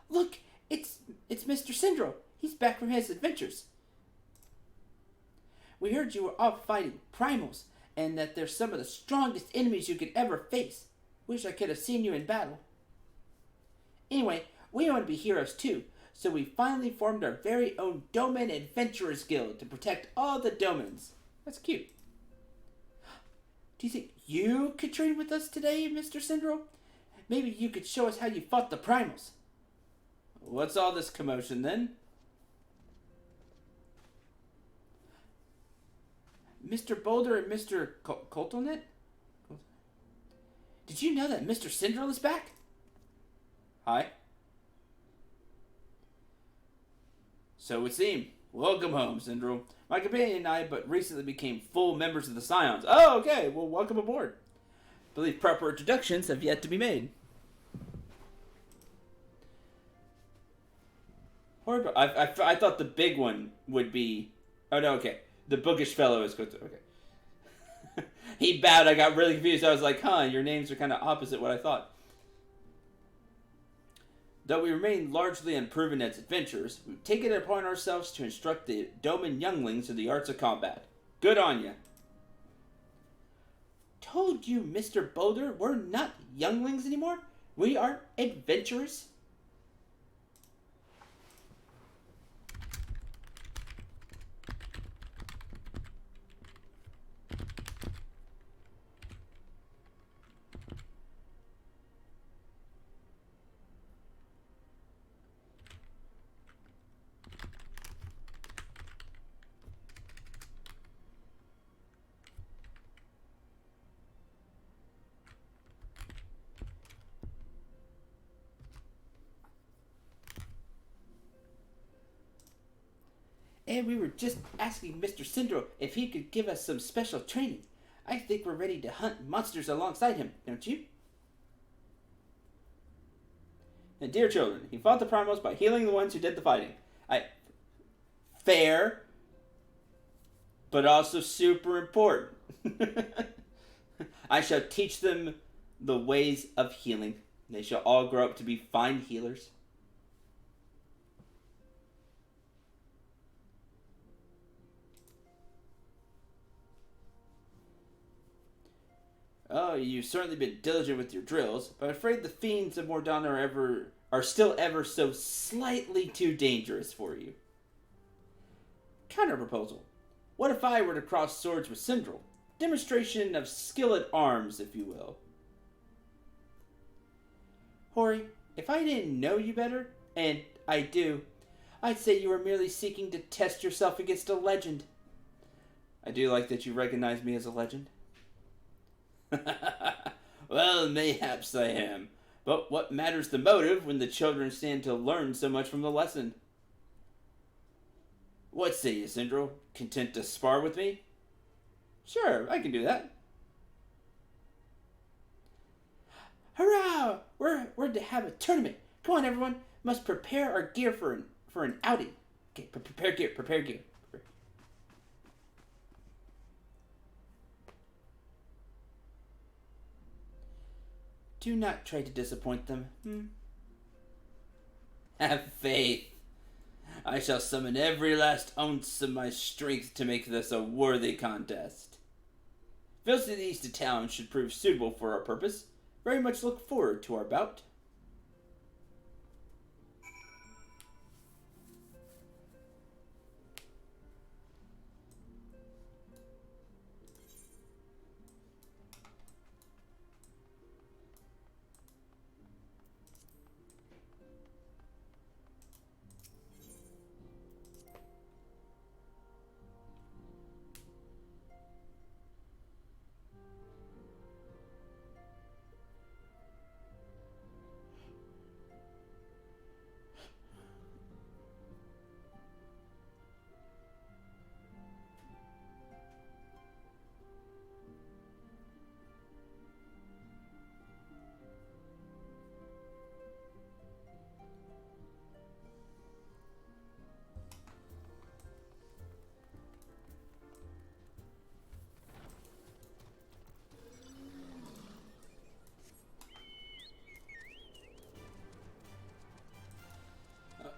Look, it's Mr. Syndrome. He's back from his adventures. We heard you were off fighting primals, and that they're some of the strongest enemies you could ever face. Wish I could have seen you in battle. Anyway, we want to be heroes too, so we finally formed our very own Doman Adventurers Guild to protect all the Domans. That's cute. Do you think you could train with us today, Mr. Syndrome? Maybe you could show us how you fought the primals. What's all this commotion then? Mr. Boulder and Mr. Coltonet? Did you know that Mr. Syndrome is back? Hi. So it seemed. Welcome home, Syndrome. My companion and I but recently became full members of the Scions. Oh, okay. Well, welcome aboard. I believe proper introductions have yet to be made. I thought the big one would be... Oh, no, okay. The bookish fellow is good. Okay. He bowed. I got really confused. I was like, your names are kind of opposite what I thought. Though we remain largely unproven as adventurers, we've taken it upon ourselves to instruct the Doman younglings in the arts of combat. Good on ya. Told you, Mr. Boulder, we're not younglings anymore. We are adventurers. And we were just asking Mr. Syndrome if he could give us some special training. I think we're ready to hunt monsters alongside him, don't you? And dear children, he fought the primals by healing the ones who did the fighting. Fair, but also super important. I shall teach them the ways of healing. They shall all grow up to be fine healers. Oh, you've certainly been diligent with your drills, but I'm afraid the fiends of Mordana are still ever so slightly too dangerous for you. Counter proposal. What if I were to cross swords with Sindral? Demonstration of skill at arms, if you will. Hori, if I didn't know you better, and I do, I'd say you were merely seeking to test yourself against a legend. I do like that you recognize me as a legend. Well, mayhaps I am. But what matters the motive when the children stand to learn so much from the lesson? What say you, Sindral? Content to spar with me? Sure, I can do that. Hurrah! We're to have a tournament. Come on, everyone. Must prepare our gear for an outing. Okay, prepare gear. Do not try to disappoint them. Have faith. I shall summon every last ounce of my strength to make this a worthy contest. Visits these to town should prove suitable for our purpose. Very much look forward to our bout.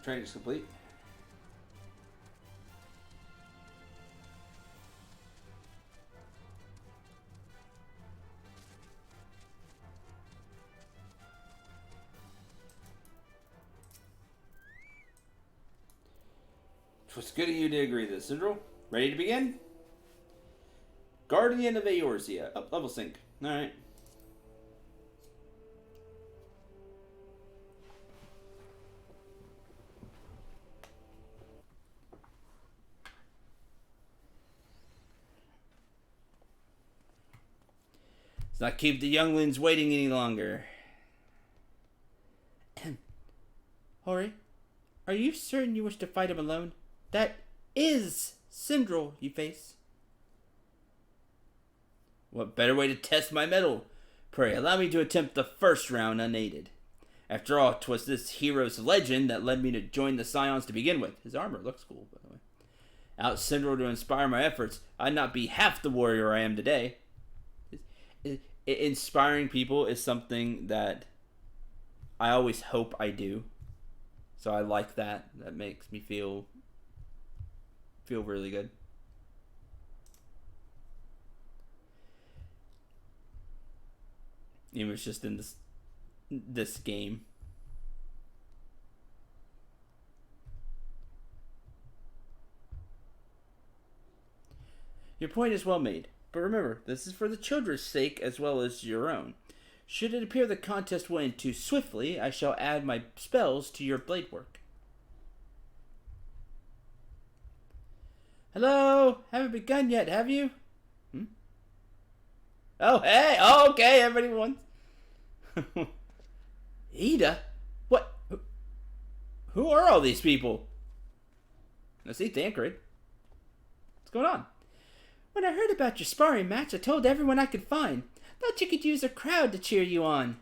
Training is complete. Twas good of you to agree to this, Sindral. Ready to begin? Guardian of Eorzea. Up, level sync. Alright. Let's not keep the younglings waiting any longer. Hori, are you certain you wish to fight him alone? That is Sindral you face. What better way to test my mettle? Pray, allow me to attempt the first round unaided. After all, 'twas this hero's legend that led me to join the Scions to begin with. His armor looks cool, by the way. Without Sindral to inspire my efforts, I'd not be half the warrior I am today. Inspiring people is something that I always hope I do. So I like that. That makes me feel really good. It was just in this game. Your point is well made, but remember, this is for the children's sake as well as your own. Should it appear the contest will end too swiftly, I shall add my spells to your blade work. Hello? Haven't begun yet, have you? Oh, hey! Oh, okay, everybody wants. Ida? What? Who are all these people? I see Thancred. What's going on? When I heard about your sparring match, I told everyone I could find. Thought you could use a crowd to cheer you on.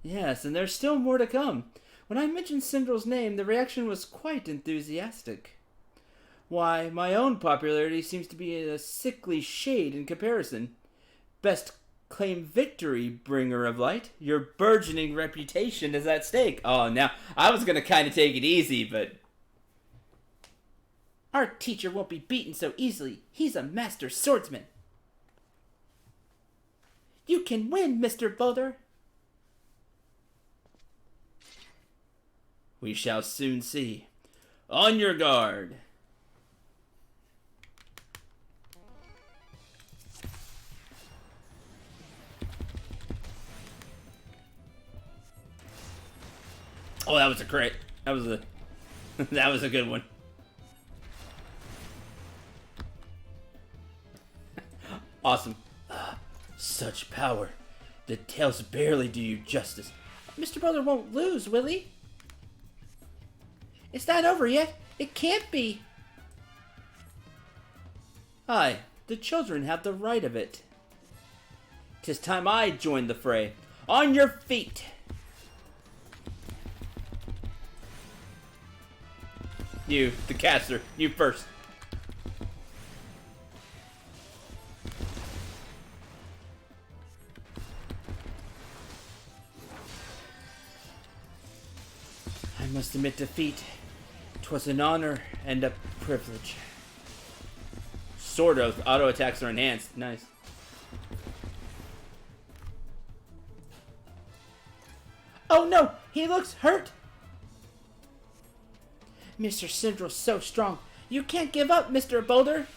Yes, and there's still more to come. When I mentioned Cinder's name, the reaction was quite enthusiastic. Why, my own popularity seems to be in a sickly shade in comparison. Best claim victory, bringer of light. Your burgeoning reputation is at stake. Oh, now, I was gonna kind of take it easy, but... Our teacher won't be beaten so easily. He's a master swordsman. You can win, Mr. Boulder. We shall soon see. On your guard. Oh, that was a crit. That was a that was a good one. Awesome. Such power. The tails barely do you justice. Mr. Brother won't lose, will he? It's not over yet. It can't be. Aye, the children have the right of it. 'Tis time I joined the fray. On your feet! You, the caster, you first. I must admit defeat. 'Twas an honor and a privilege. Sword Oath, auto attacks are enhanced. Nice. Oh no, he looks hurt. Mr. Cinder's so strong. You can't give up, Mr. Boulder.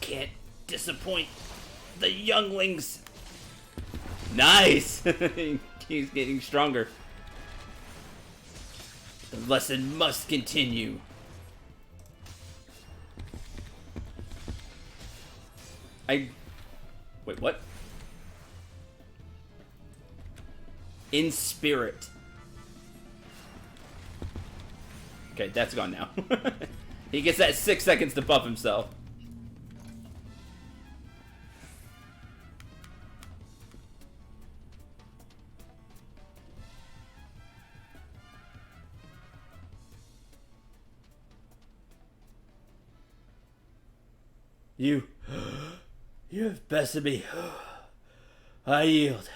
Can't disappoint the younglings. Nice. He's getting stronger. The lesson must continue. Wait, what? In spirit. Okay, that's gone now. He gets that 6 seconds to buff himself. You have bested me. I yield.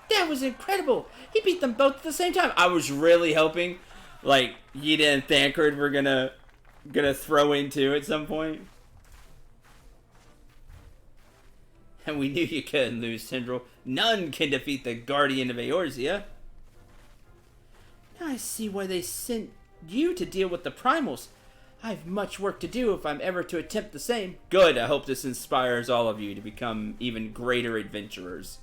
That was incredible. He beat them both at the same time. I was really hoping, like, Yida and Thancred were gonna throw in too at some point. And we knew you couldn't lose, Tindril. None can defeat the Guardian of Eorzea. Now I see why they sent you to deal with the primals. I have much work to do if I'm ever to attempt the same. Good, I hope this inspires all of you to become even greater adventurers.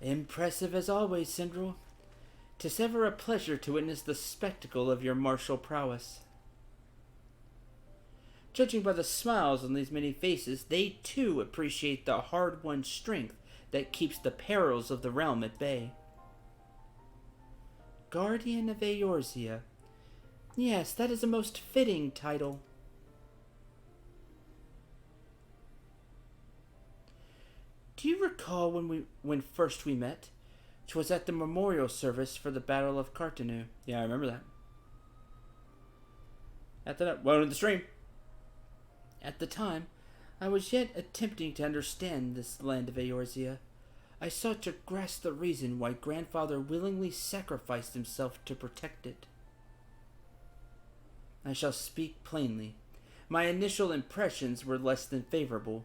Impressive as always, Cinderil. 'Tis ever a pleasure to witness the spectacle of your martial prowess. Judging by the smiles on these many faces, they too appreciate the hard-won strength that keeps the perils of the realm at bay. Guardian of Eorzea. Yes, that is a most fitting title. Do you recall when first we met? 'Twas at the memorial service for the Battle of Cartanu. Yeah, I remember that. Welcome to the stream. At the time, I was yet attempting to understand this land of Eorzea. I sought to grasp the reason why Grandfather willingly sacrificed himself to protect it. I shall speak plainly. My initial impressions were less than favorable.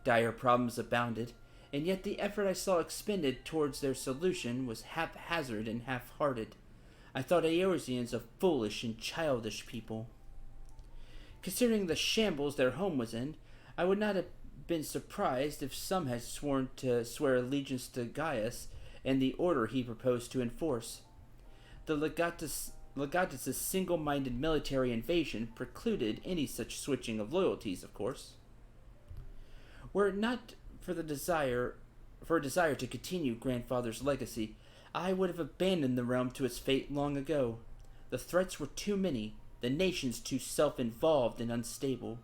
Dire problems abounded, and yet the effort I saw expended towards their solution was haphazard and half-hearted. I thought Eorzeans a foolish and childish people. Considering the shambles their home was in, I would not have been surprised if some had sworn to swear allegiance to Gaius and the order he proposed to enforce. The legatus Legatus' single-minded military invasion precluded any such switching of loyalties, of course. Were it not for a desire to continue grandfather's legacy, I would have abandoned the realm to its fate long ago. The threats were too many, the nations too self-involved and unstable.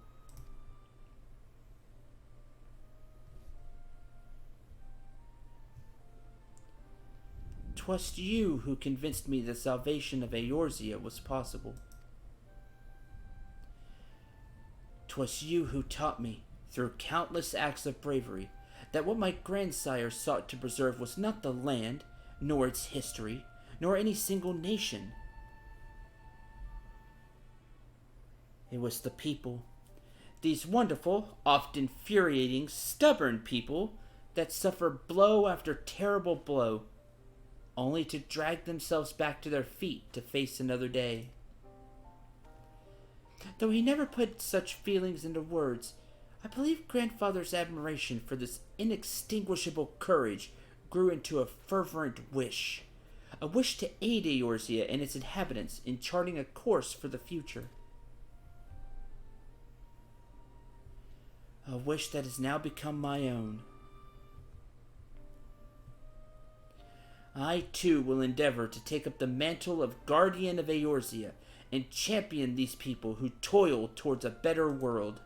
"'Twas you who convinced me the salvation of Eorzea was possible. 'Twas you who taught me, through countless acts of bravery, that what my grandsire sought to preserve was not the land, nor its history, nor any single nation. It was the people. These wonderful, oft infuriating, stubborn people that suffer blow after terrible blow, only to drag themselves back to their feet to face another day." Though he never put such feelings into words, I believe grandfather's admiration for this inextinguishable courage grew into a fervent wish. A wish to aid Eorzea and its inhabitants in charting a course for the future. A wish that has now become my own. I, too, will endeavor to take up the mantle of guardian of Eorzea and champion these people who toil towards a better world.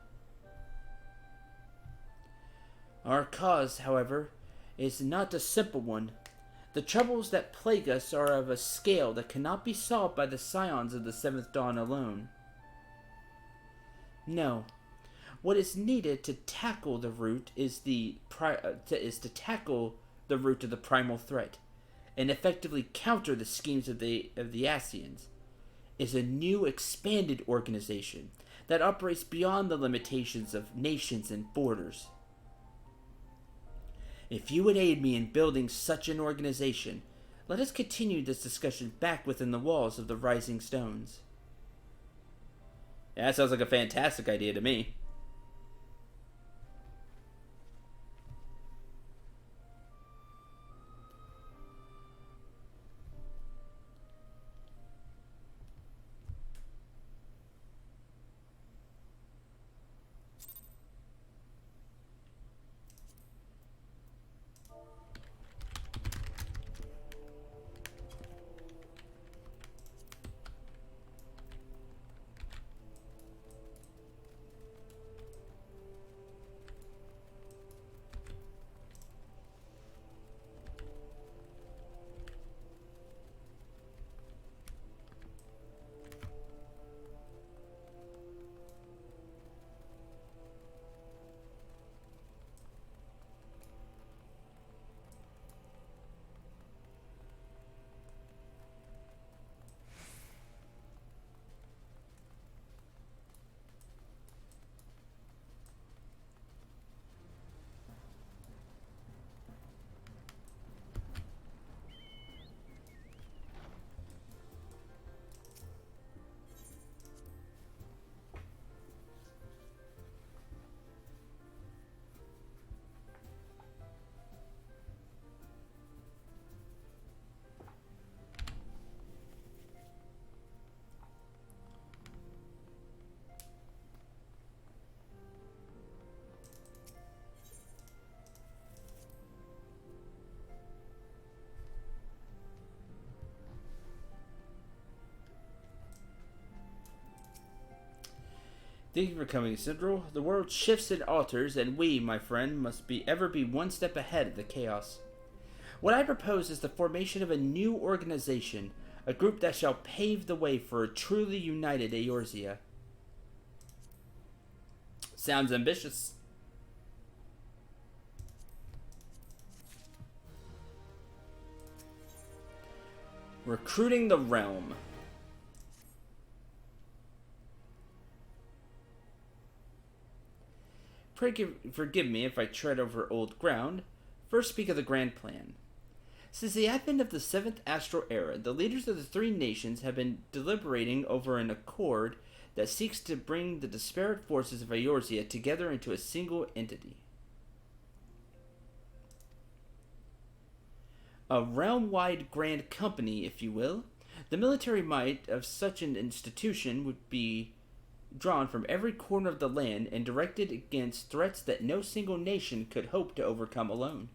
Our cause, however, is not a simple one. The troubles that plague us are of a scale that cannot be solved by the scions of the Seventh Dawn alone. No, what is needed to tackle the root is to tackle the root of the primal threat, and effectively counter the schemes of the Ascians, is a new expanded organization that operates beyond the limitations of nations and borders. If you would aid me in building such an organization, let us continue this discussion back within the walls of the Rising Stones. That sounds like a fantastic idea to me. Thank you for coming, Central. The world shifts and alters, and we, my friend, must ever be one step ahead of the chaos. What I propose is the formation of a new organization, a group that shall pave the way for a truly united Eorzea. Sounds ambitious. Recruiting the realm. Forgive me if I tread over old ground. First speak of the grand plan. Since the advent of the 7th Astral Era, the leaders of the three nations have been deliberating over an accord that seeks to bring the disparate forces of Eorzea together into a single entity. A realm-wide grand company, if you will, The military might of such an institution would be drawn from every corner of the land and directed against threats that no single nation could hope to overcome alone.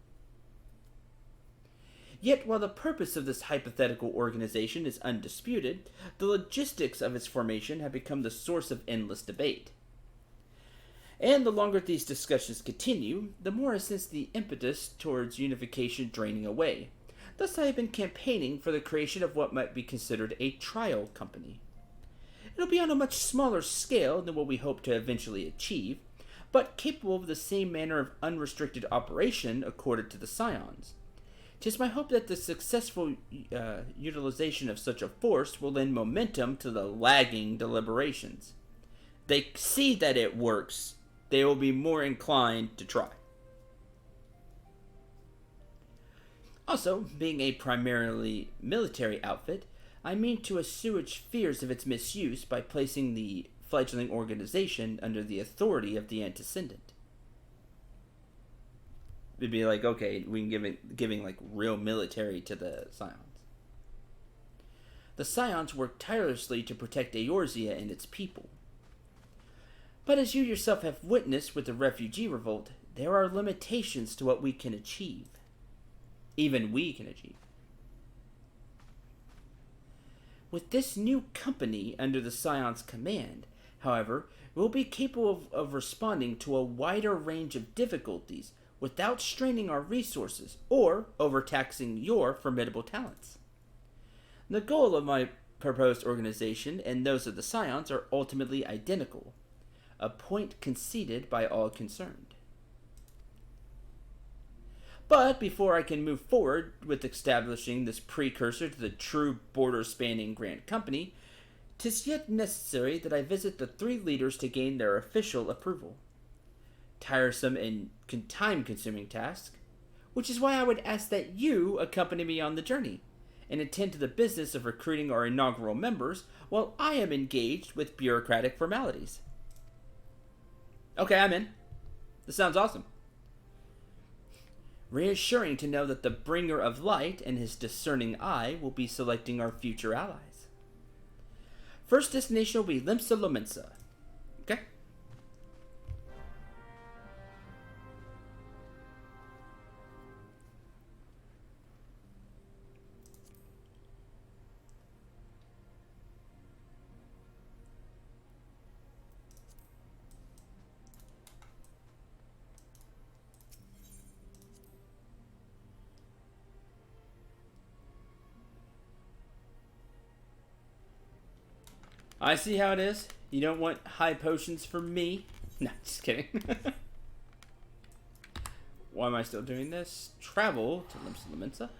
Yet, while the purpose of this hypothetical organization is undisputed, the logistics of its formation have become the source of endless debate. And the longer these discussions continue, the more I sense the impetus towards unification draining away. Thus, I have been campaigning for the creation of what might be considered a trial company. It'll be on a much smaller scale than what we hope to eventually achieve, but capable of the same manner of unrestricted operation accorded to the Scions. 'Tis my hope that the successful utilization of such a force will lend momentum to the lagging deliberations. They see that it works, they will be more inclined to try. Also, being a primarily military outfit, I mean to assuage fears of its misuse by placing the fledgling organization under the authority of the antecedent. It'd be like, okay, we can giving like real military to the Scions. The Scions work tirelessly to protect Eorzea and its people. But as you yourself have witnessed with the refugee revolt, there are limitations to what we can achieve. Even we can achieve. With this new company under the Scion's command, however, we'll be capable of responding to a wider range of difficulties without straining our resources or overtaxing your formidable talents. The goal of my proposed organization and those of the Scions are ultimately identical, a point conceded by all concerned. But before I can move forward with establishing this precursor to the true border-spanning Grand Company, 'tis yet necessary that I visit the three leaders to gain their official approval. Tiresome and time-consuming task, which is why I would ask that you accompany me on the journey and attend to the business of recruiting our inaugural members while I am engaged with bureaucratic formalities. Okay, I'm in. This sounds awesome. Reassuring to know that the bringer of light and his discerning eye will be selecting our future allies. First destination will be Limsa Lominsa. Okay? I see how it is. You don't want high potions for me. No, just kidding. Why am I still doing this? Travel to Limsa Lominsa.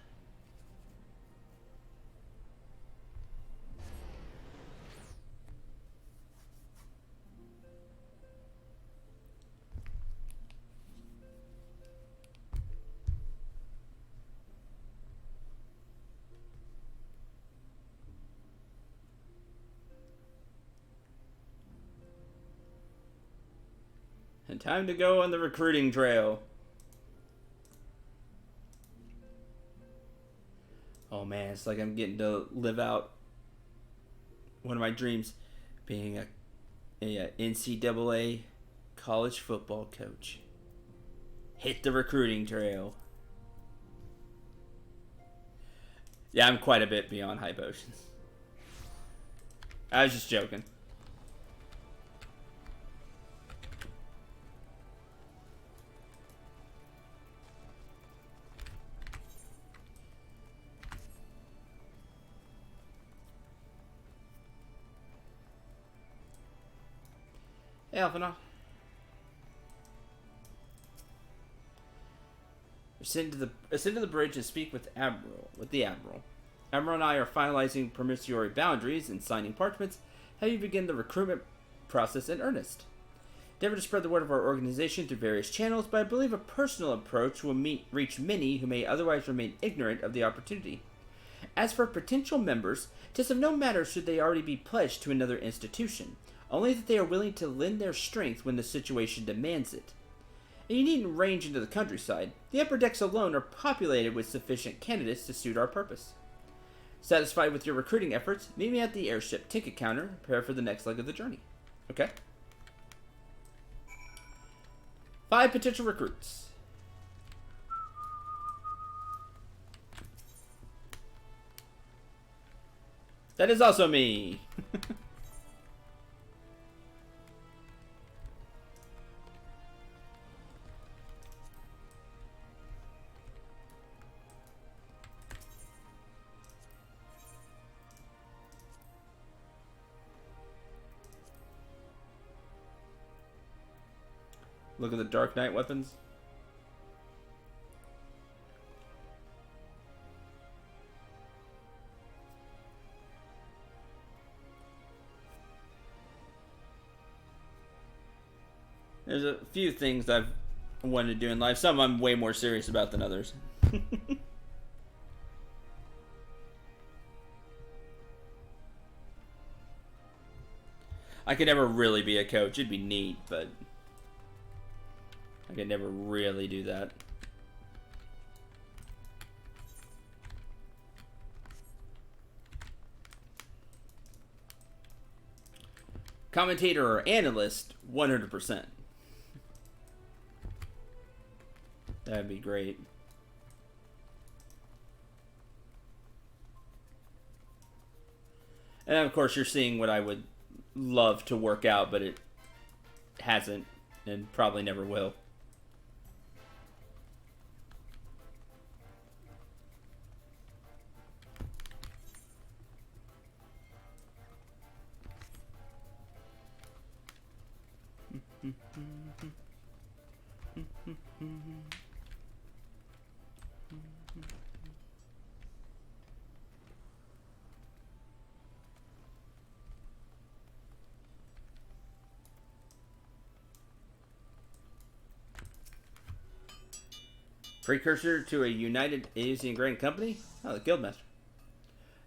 And time to go on the recruiting trail. Oh man, it's like I'm getting to live out one of my dreams, being a NCAA college football coach. Hit the recruiting trail. Yeah, I'm quite a bit beyond high potions. I was just joking. Hey, Alphinaud. Ascend to the bridge and speak with the Admiral. Admiral and I are finalizing promissory boundaries and signing parchments. Have you begin the recruitment process in earnest? Endeavor to spread the word of our organization through various channels, but I believe a personal approach will reach many who may otherwise remain ignorant of the opportunity. As for potential members, 'tis of no matter should they already be pledged to another institution, only that they are willing to lend their strength when the situation demands it. And you needn't range into the countryside. The upper decks alone are populated with sufficient candidates to suit our purpose. Satisfied with your recruiting efforts, meet me at the airship ticket counter. Prepare for the next leg of the journey. Okay. 5 potential recruits. That is also me. Look at the Dark Knight weapons. There's a few things I've wanted to do in life. Some I'm way more serious about than others. I could never really be a coach. It'd be neat, but I could never really do that. Commentator or analyst, 100%. That'd be great. And of course, you're seeing what I would love to work out, but it hasn't and probably never will. Precursor to a united Asian grain company? Oh, the Guildmaster.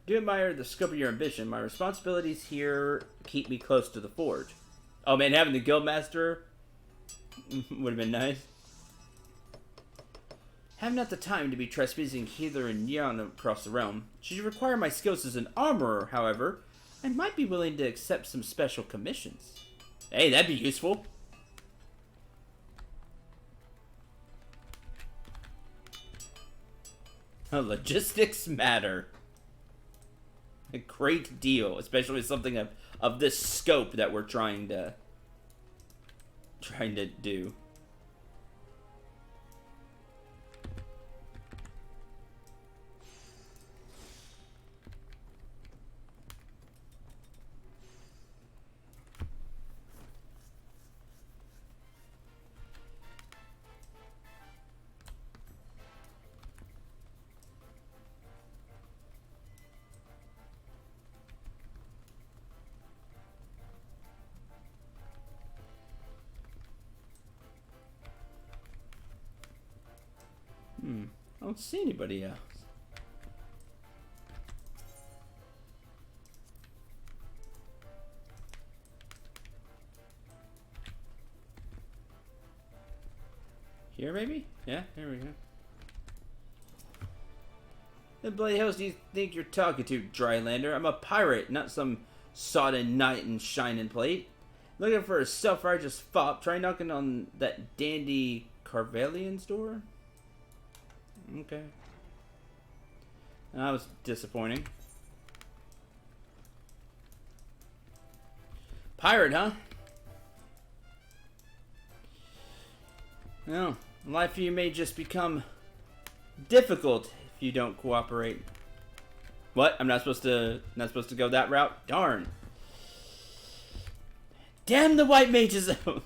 Do admire the scope of your ambition. My responsibilities here keep me close to the forge. Oh man, having the Guildmaster would have been nice. Have not the time to be trespassing hither and yon across the realm. Should you require my skills as an armorer, however, I might be willing to accept some special commissions. Hey, that'd be useful. Logistics matter a great deal, especially with something of this scope that we're trying to do. I don't see anybody else. Here, maybe? Yeah, here we go. The bloody hells do you think you're talking to, Drylander? I'm a pirate, not some sodden knight in shining plate. Looking for a self-righteous fop. Try knocking on that dandy Carvelian's door? Okay. That was disappointing. Pirate, huh? Well, life for you may just become difficult if you don't cooperate. What? I'm not supposed to go that route? Darn. Damn the white mage's oath.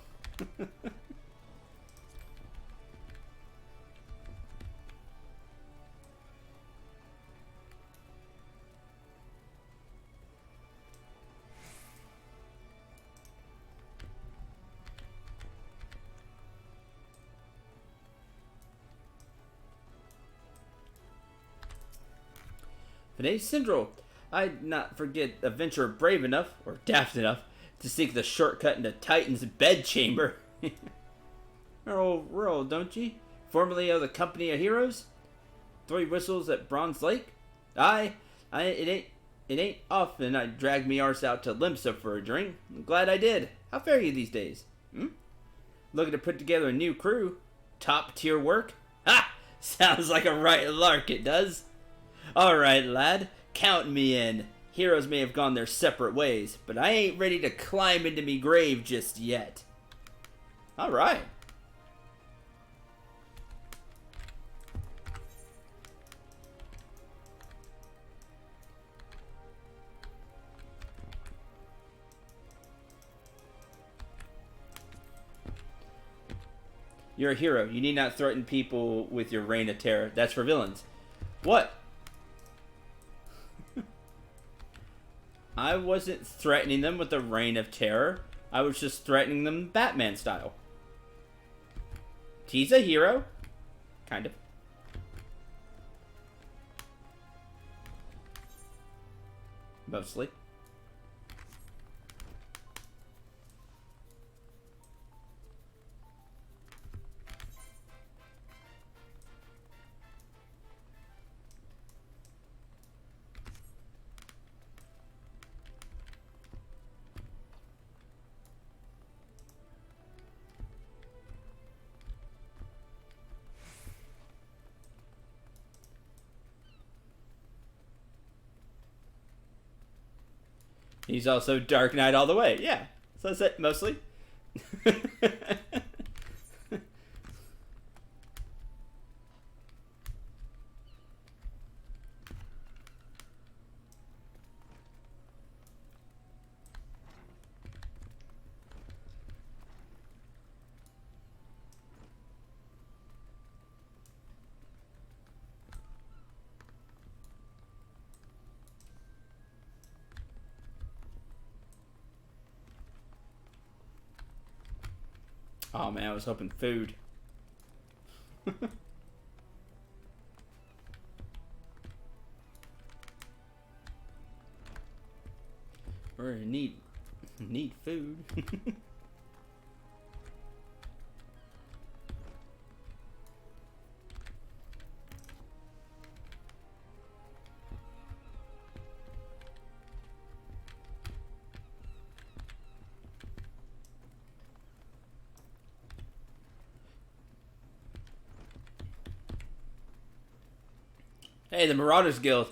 Vinay Syndrome, I'd not forget a venturer brave enough, or daft enough, to seek the shortcut into Titan's bedchamber. Roll, don't ye? Formerly of the Company of Heroes? 3 whistles at Bronze Lake? Aye, It ain't often I drag me arse out to Limsa for a drink. I'm glad I did. How fare you these days? Looking to put together a new crew? Top tier work? Ha! Sounds like a right lark, it does. Alright, lad. Count me in. Heroes may have gone their separate ways, but I ain't ready to climb into me grave just yet. Alright. You're a hero. You need not threaten people with your reign of terror. That's for villains. What? I wasn't threatening them with the reign of terror. I was just threatening them Batman style. He's a hero. Kind of. Mostly. He's also Dark Knight all the way. Yeah. So that's it, mostly. Oh man, I was hoping food. We're gonna need food. Hey, the Marauders Guild.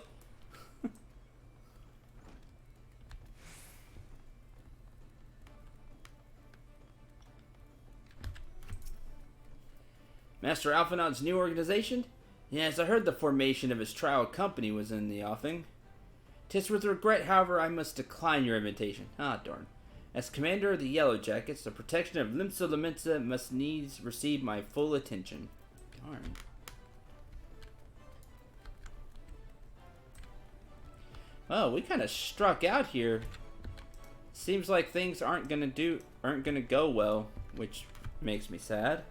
Master Alphinaud's new organization? Yes, I heard the formation of his trial company was in the offing. 'Tis with regret, however, I must decline your invitation. Ah, darn. As commander of the Yellow Jackets, the protection of Limsa Lominsa must needs receive my full attention. Darn. Oh, we kind of struck out here. Seems like things aren't gonna go well, which makes me sad.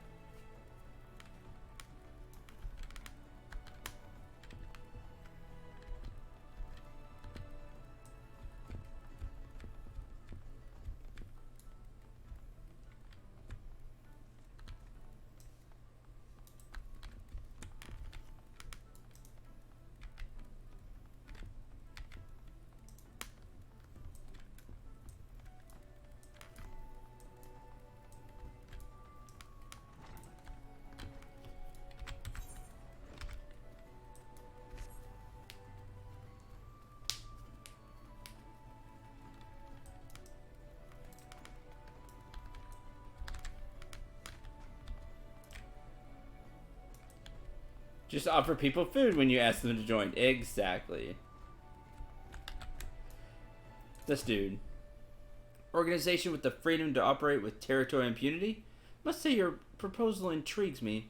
Just offer people food when you ask them to join. Exactly. This dude. Organization with the freedom to operate with territorial impunity? Must say your proposal intrigues me.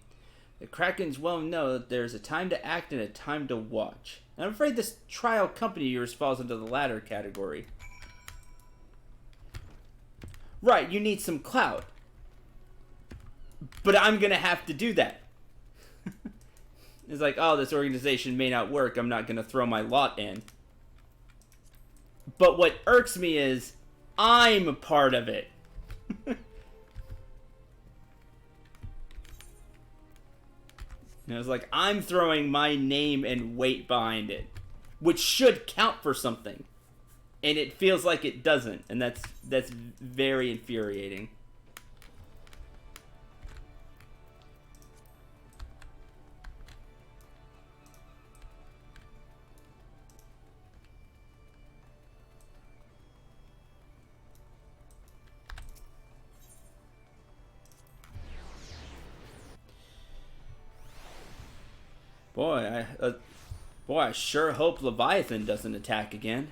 The Krakens well know that there's a time to act and a time to watch. And I'm afraid this trial company of yours falls into the latter category. Right, you need some clout. But I'm gonna have to do that. It's like, oh, this organization may not work. I'm not going to throw my lot in. But what irks me is, I'm a part of it. And it's like, I'm throwing my name and weight behind it. which should count for something, and it feels like it doesn't, and that's very infuriating. Boy, I sure hope Leviathan doesn't attack again.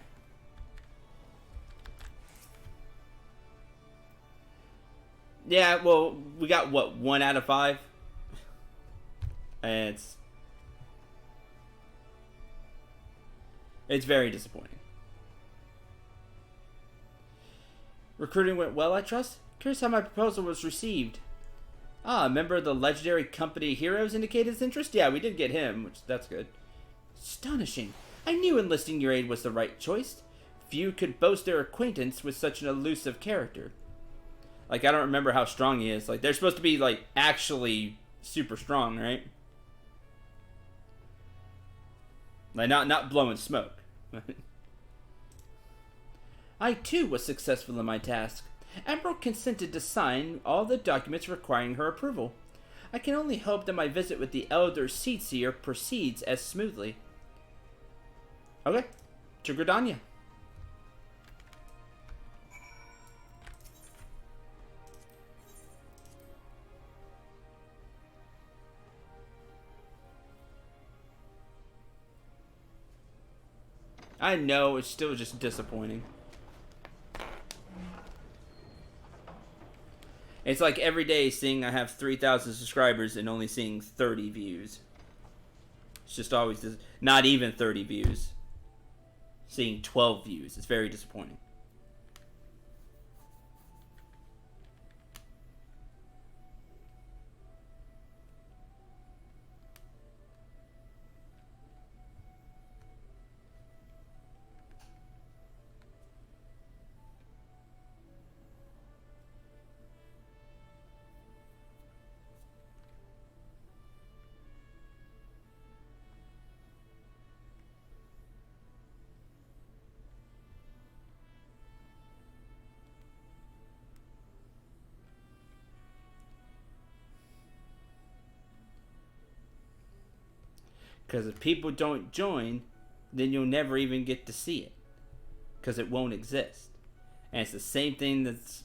Yeah, well, we got what, 1 out of 5, and it's very disappointing. Recruiting went well, I trust. Curious how my proposal was received. Ah, a member of the legendary company Heroes indicated his interest? Yeah, we did get him, which that's good. Astonishing. I knew enlisting your aid was the right choice. Few could boast their acquaintance with such an elusive character. Like, I don't remember how strong he is. Like, they're supposed to be, like, actually super strong, right? Like, not blowing smoke. I, too, was successful in my task. Emerald consented to sign all the documents requiring her approval. I can only hope that my visit with the Elder Seedseer proceeds as smoothly. Okay, to Gridania. I know, it's still just disappointing. It's like every day seeing I have 3,000 subscribers and only seeing 30 views. It's just always this, not even 30 views. Seeing 12 views. It's very disappointing. Because if people don't join, then you'll never even get to see it. Because it won't exist. And it's the same thing that's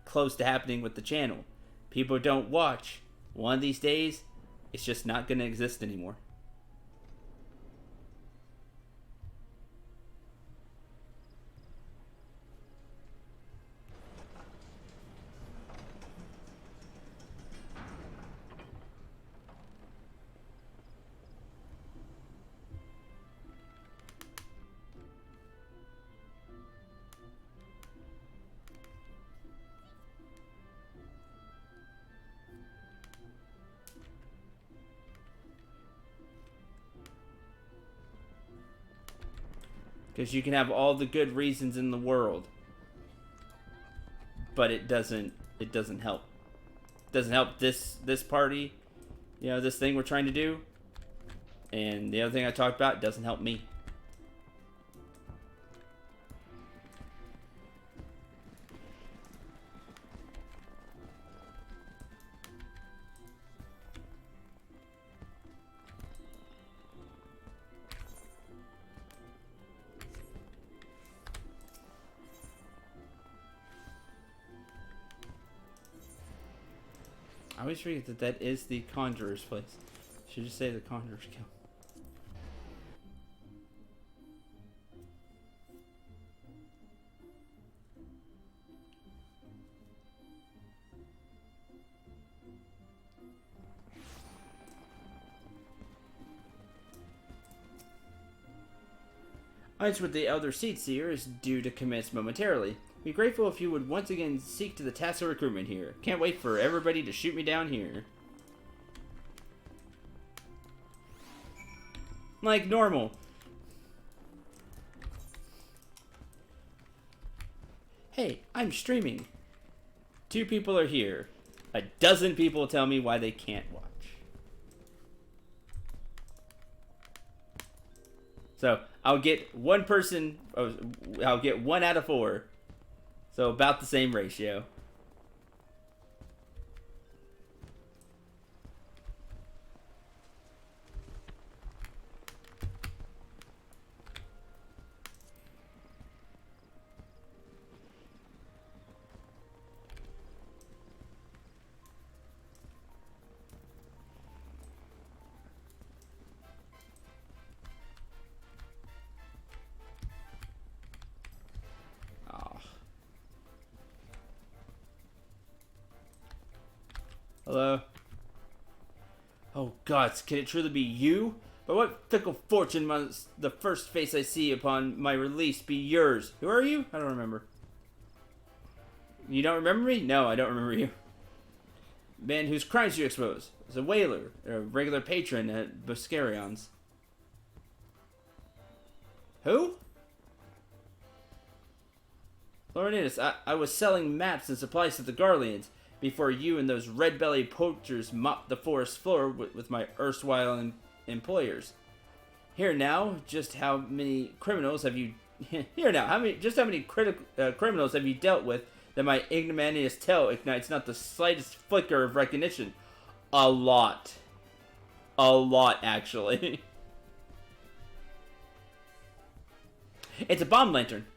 close to happening with the channel. People don't watch. One of these days, it's just not going to exist anymore. Because you can have all the good reasons in the world, but it doesn't help. It doesn't help this party, you know, this thing we're trying to do. And the other thing I talked about doesn't help me. I always forget that is the Conjurer's place. Should just say the Conjurer's Guild. Fights with the Elder Seedseer is due to commence momentarily. Be grateful if you would once again seek to the task of recruitment here. Can't wait for everybody to shoot me down here. Like normal. Hey, I'm streaming. 2 people are here. 12 people tell me why they can't watch. So I'll get one person. I'll get 1 out of 4. So about the same ratio. Hello? Oh gods, can it truly be you? By what fickle fortune must the first face I see upon my release be yours? Who are you? I don't remember. You don't remember me? No, I don't remember you. Man whose crimes you expose. As a whaler, a regular patron at Boscarion's. Who? Laurinus, I was selling maps and supplies to the Garleans before you and those red-bellied poachers mopped the forest floor with my erstwhile employers. Here now, just how many criminals have you... how many criminals have you dealt with that my ignominious tale ignites not the slightest flicker of recognition? A lot. A lot, actually. It's a bomb lantern.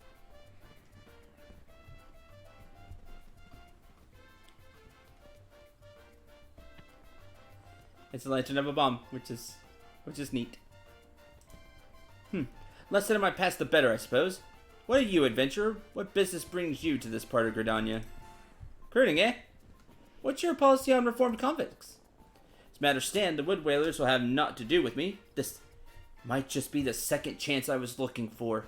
It's a lantern of a bomb, which is neat. Less said of my past, the better, I suppose. What are you, adventurer? What business brings you to this part of Gridania? Recruiting, eh? What's your policy on reformed convicts? As matters stand, the wood whalers will have naught to do with me. This might just be the second chance I was looking for.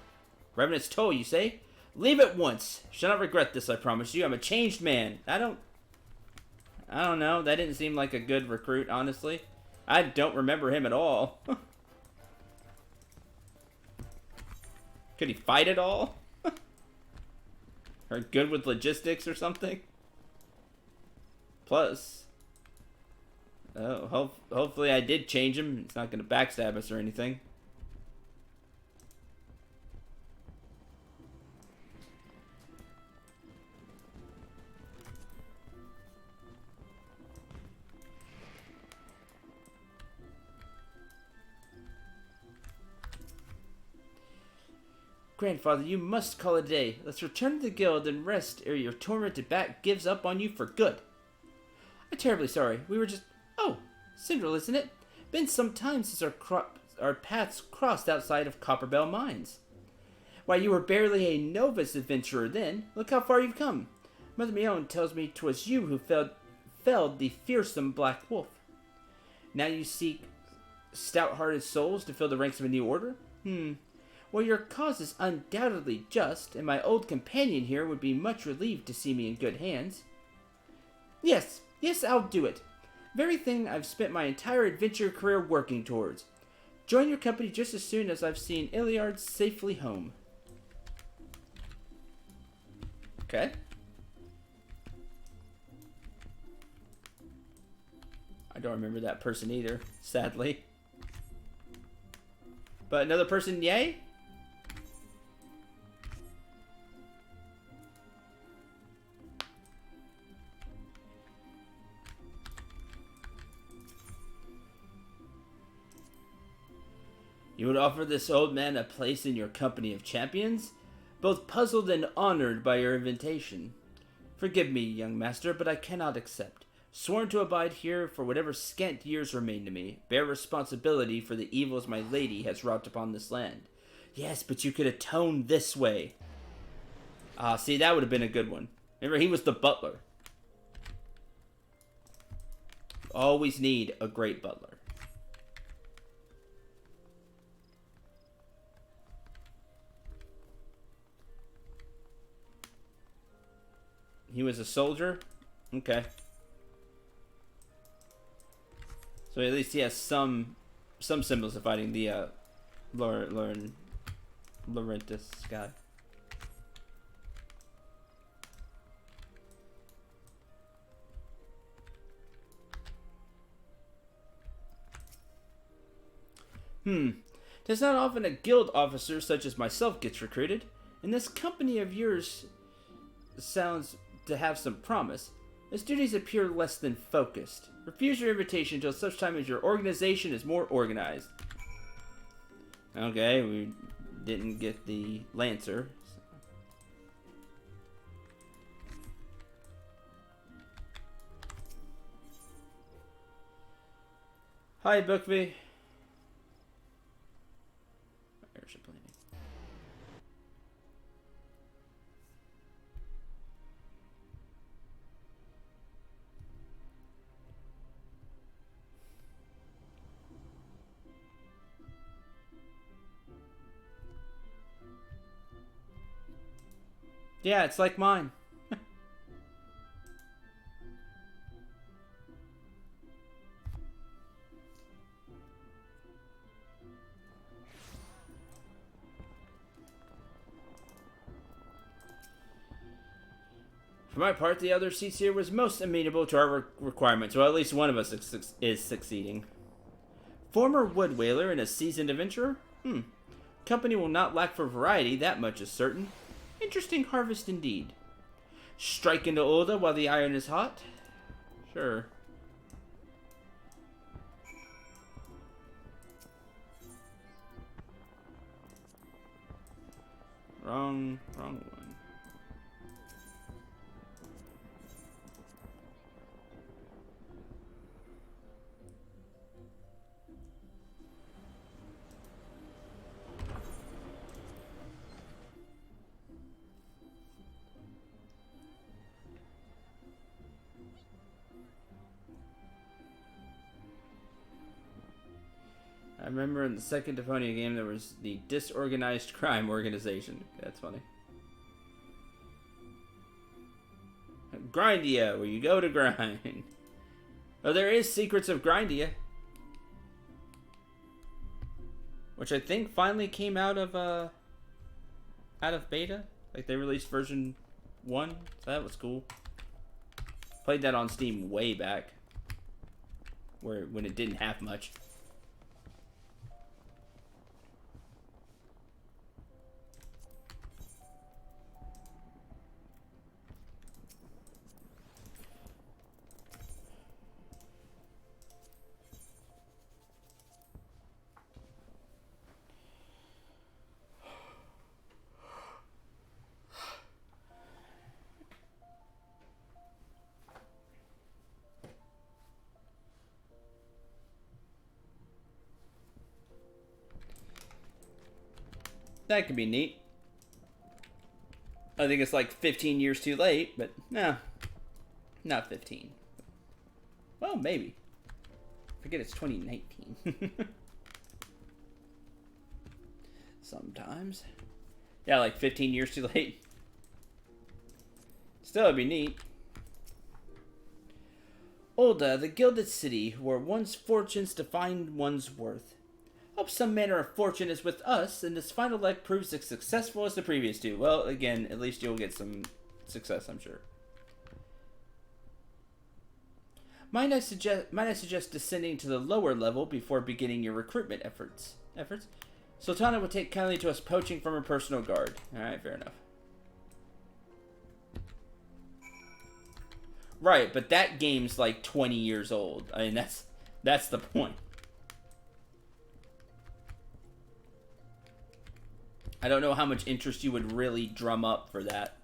Revenant's toll, you say? Leave at once. Shall not regret this, I promise you. I'm a changed man. I don't know. That didn't seem like a good recruit, honestly. I don't remember him at all. Could he fight at all? Or good with logistics or something? Plus, hopefully I did change him. It's not going to backstab us or anything. Grandfather, you must call it a day. Let's return to the guild and rest ere your tormented back gives up on you for good. I'm terribly sorry. We were just... Oh, Cinderella, isn't it? Been some time since our paths crossed outside of Copperbell Mines. Why, you were barely a novice adventurer then. Look how far you've come. Mother Mion tells me 'twas you who felled the fearsome Black Wolf. Now you seek stout-hearted souls to fill the ranks of a new order? Well, your cause is undoubtedly just, and my old companion here would be much relieved to see me in good hands. Yes, I'll do it. Very thing I've spent my entire adventure career working towards. Join your company just as soon as I've seen Iliard safely home. Okay. I don't remember that person either, sadly. But another person, yay? You would offer this old man a place in your company of champions? Both puzzled and honored by your invitation. Forgive me, young master, but I cannot accept. Sworn to abide here for whatever scant years remain to me. Bear responsibility for the evils my lady has wrought upon this land. Yes, but you could atone this way. See, that would have been a good one. Remember, he was the butler. Always need a great butler. He was a soldier? Okay. So at least he has some symbols of fighting the Laurentus guy. 'Tis not often a guild officer such as myself gets recruited, and this company of yours sounds to have some promise. Its duties appear less than focused. Refuse your invitation until such time as your organization is more organized. Okay, we didn't get the Lancer. Hi, Bookby. Airship landing. Yeah, it's like mine. For my part, the other seats here was most amenable to our requirements, well, at least one of us is succeeding. Former wood whaler and a seasoned adventurer? Company will not lack for variety, that much is certain. Interesting harvest indeed. Strike into Ulda while the iron is hot? Sure. Wrong one. I remember in the second Deponia game there was the Disorganized Crime Organization. That's funny. Grindia, where you go to grind. Oh, there is Secrets of Grindia. Which I think finally came out of beta. Like they released version 1. So that was cool. Played that on Steam way back. When it didn't have much. That could be neat. I think it's like 15 years too late, but no. Not 15. Well, maybe. Forget it's 2019. Sometimes. Yeah, like 15 years too late. Still, it'd be neat. Ulda, the gilded city, where one's fortunes define one's worth. Hope some manner of fortune is with us, and this final leg proves as successful as the previous two. Well, again, at least you'll get some success, I'm sure. Might I suggest descending to the lower level before beginning your recruitment efforts? Sultana would take kindly to us poaching from her personal guard. Alright, fair enough. Right, but that game's like 20 years old. I mean, that's the point. I don't know how much interest you would really drum up for that.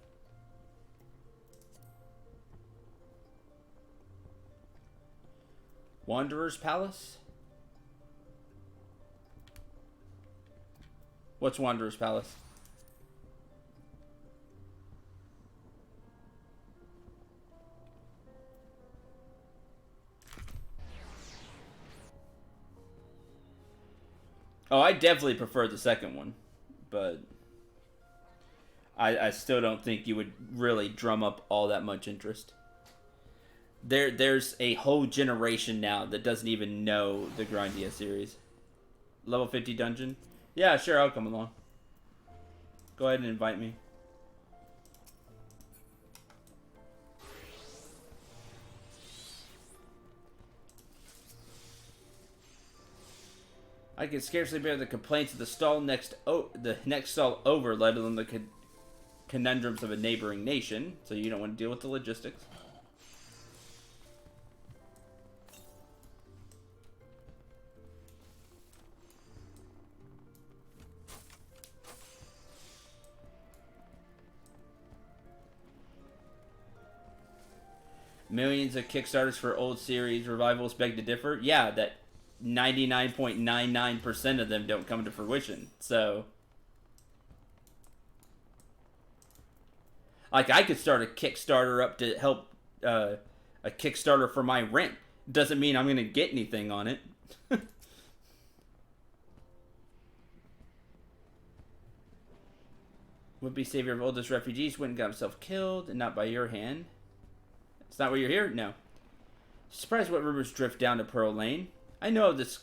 Wanderer's Palace? What's Wanderer's Palace? Oh, I definitely prefer the second one. But I still don't think you would really drum up all that much interest. There's a whole generation now that doesn't even know the Grindia series. Level 50 dungeon? Yeah, sure, I'll come along. Go ahead and invite me. I can scarcely bear the complaints of the next stall over, let alone the conundrums of a neighboring nation. So you don't want to deal with the logistics. Millions of Kickstarters for old series revivals beg to differ. Yeah, that 99.99% of them don't come to fruition. So, like, I could start a Kickstarter up to help a Kickstarter for my rent. Doesn't mean I'm going to get anything on it. Would-be savior of oldest refugees went and got himself killed, and not by your hand. It's not why you're here? No. Surprised what rumors drift down to Pearl Lane. I know of this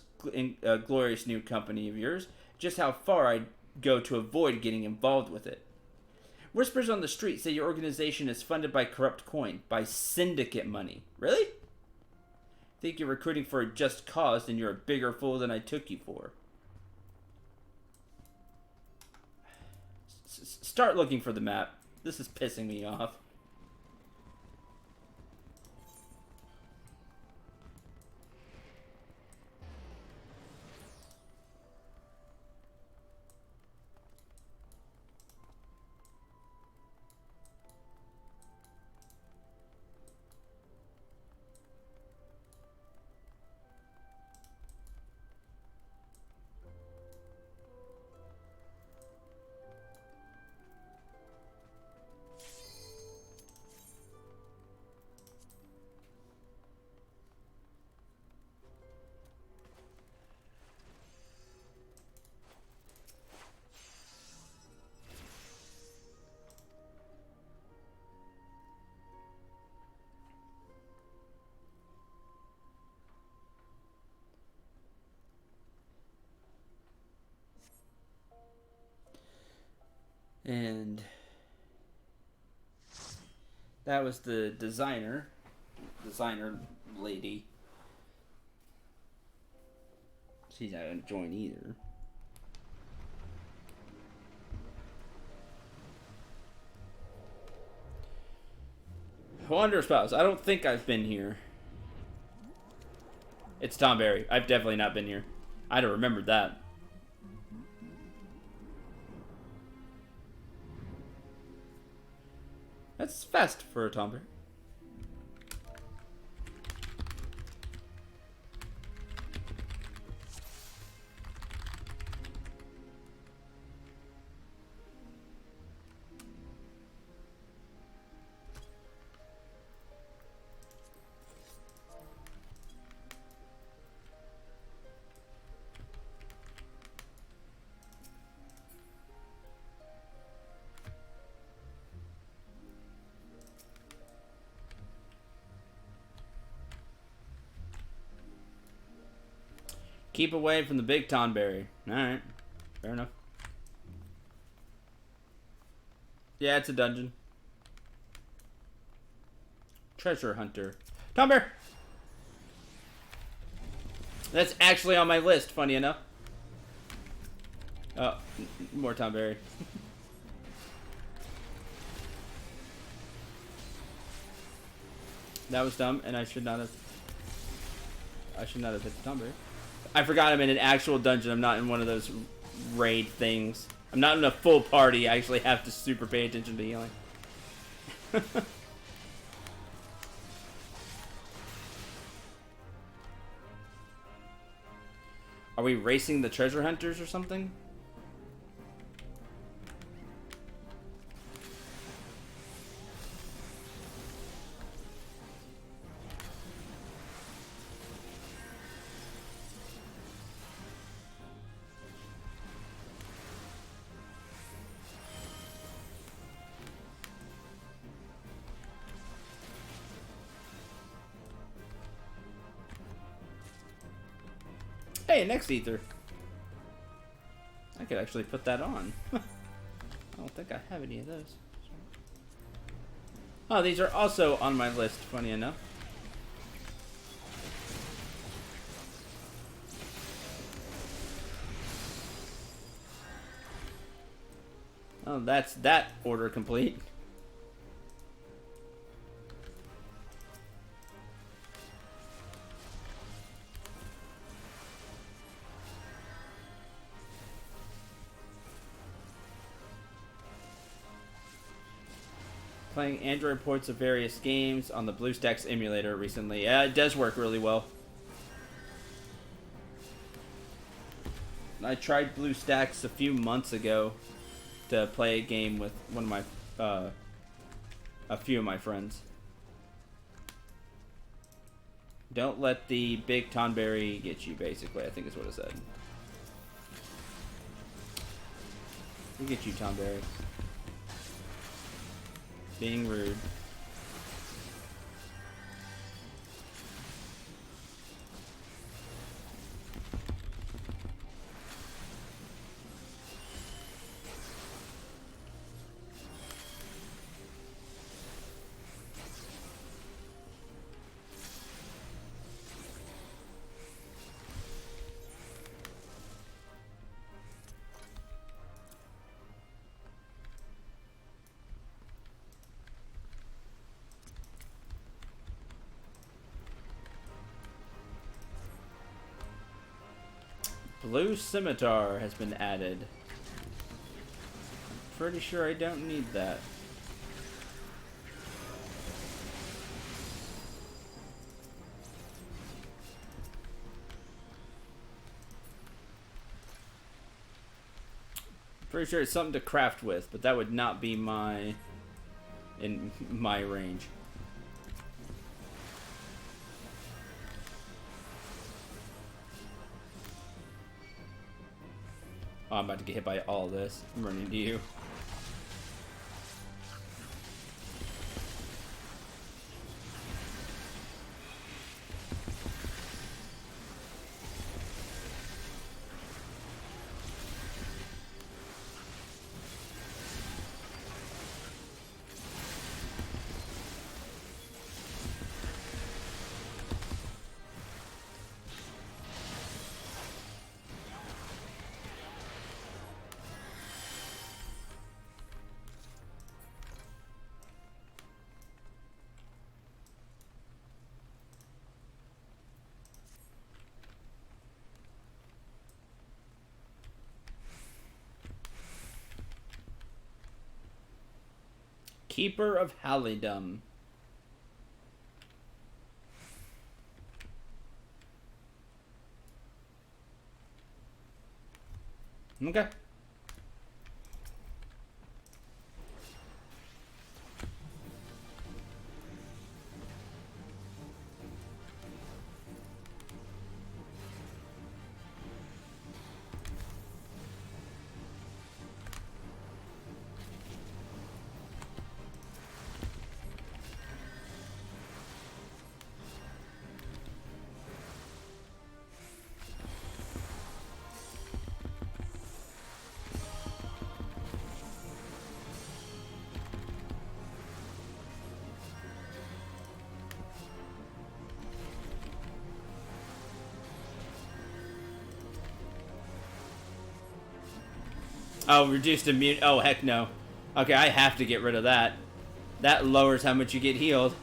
glorious new company of yours, just how far I'd go to avoid getting involved with it. Whispers on the street say your organization is funded by corrupt coin, by syndicate money. Really? Think you're recruiting for a just cause, then you're a bigger fool than I took you for. Start looking for the map. This is pissing me off. And that was the designer lady. She's not gonna join either. Wanderer Spouse. I don't think I've been here. It's Tom Berry. I've definitely not been here. I'd have remembered that. That's fast for a Tomber. Keep away from the big Tonberry. Alright. Fair enough. Yeah, it's a dungeon. Treasure Hunter. Tombear! That's actually on my list, funny enough. Oh, more Tonberry. That was dumb, and I should not have hit the Tonberry. I forgot I'm in an actual dungeon. I'm not in one of those raid things. I'm not in a full party. I actually have to super pay attention to healing. Are we racing the treasure hunters or something? Hey, next ether. I could actually put that on. I don't think I have any of those. Oh, these are also on my list, funny enough. Oh, that's that order complete. Playing Android ports of various games on the BlueStacks emulator recently. Yeah, it does work really well. I tried BlueStacks a few months ago to play a game with one of my, a few of my friends. Don't let the big Tonberry get you, basically, I think is what it said. We get you, Tonberry. Being rude. Blue Scimitar has been added. Pretty sure I don't need that. Pretty sure it's something to craft with, but that would not be in my range. Oh, I'm about to get hit by all this. I'm running to you. Keeper of Hallidom. Okay. Oh, reduced immune. Oh, heck no. Okay, I have to get rid of that. That lowers how much you get healed.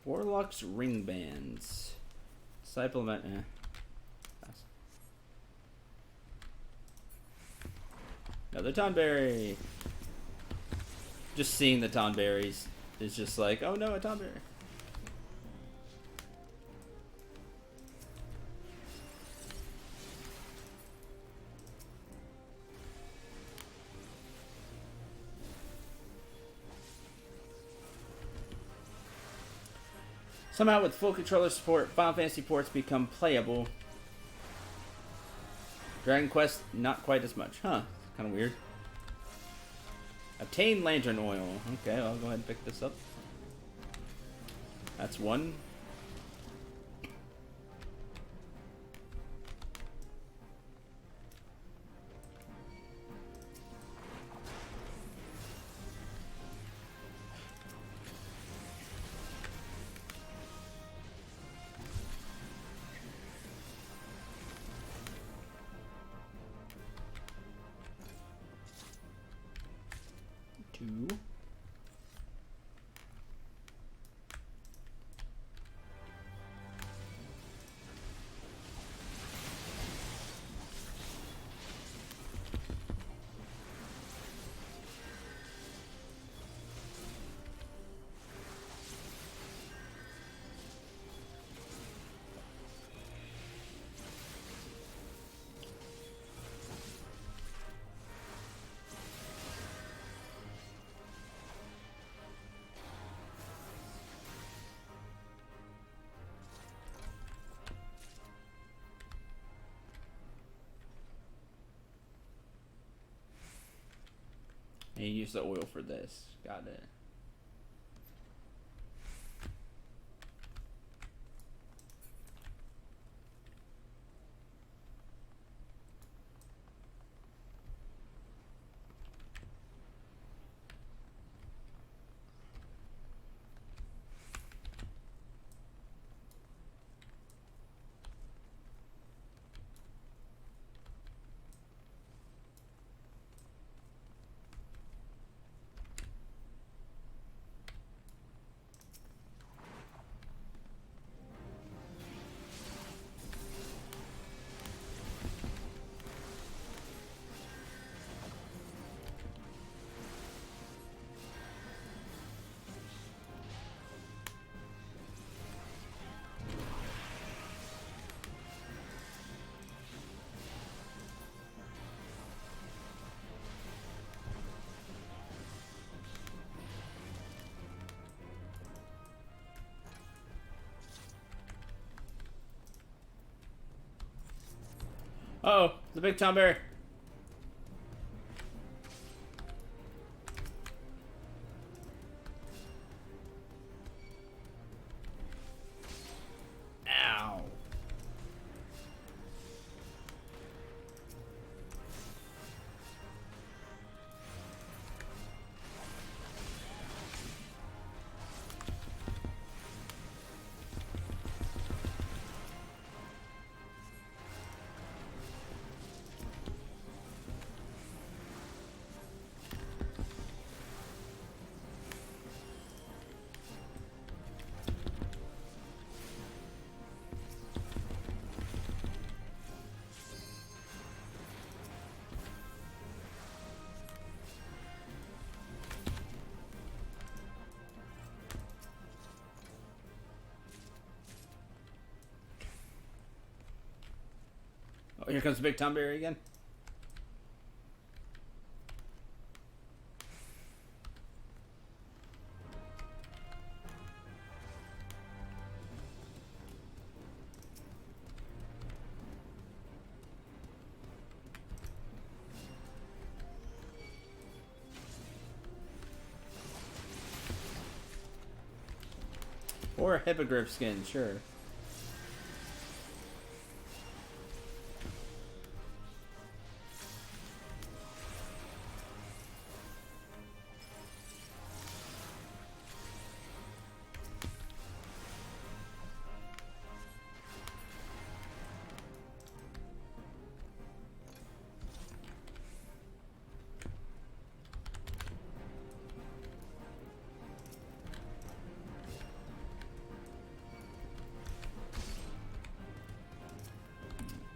Warlock's ring bands. Supplement. Another Tonberry. Just seeing the Tonberries is just like, oh no, a Tonberry. Somehow with full controller support, Final Fantasy ports become playable. Dragon Quest, not quite as much. Huh, kind of weird. Obtain lantern oil. Okay, I'll go ahead and pick this up. That's one. 2. And you use the oil for this. Got it. Oh, the big Tom Berry. Ow. Oh, here comes the big Tom Berry again. Or a hippogriff skin, sure.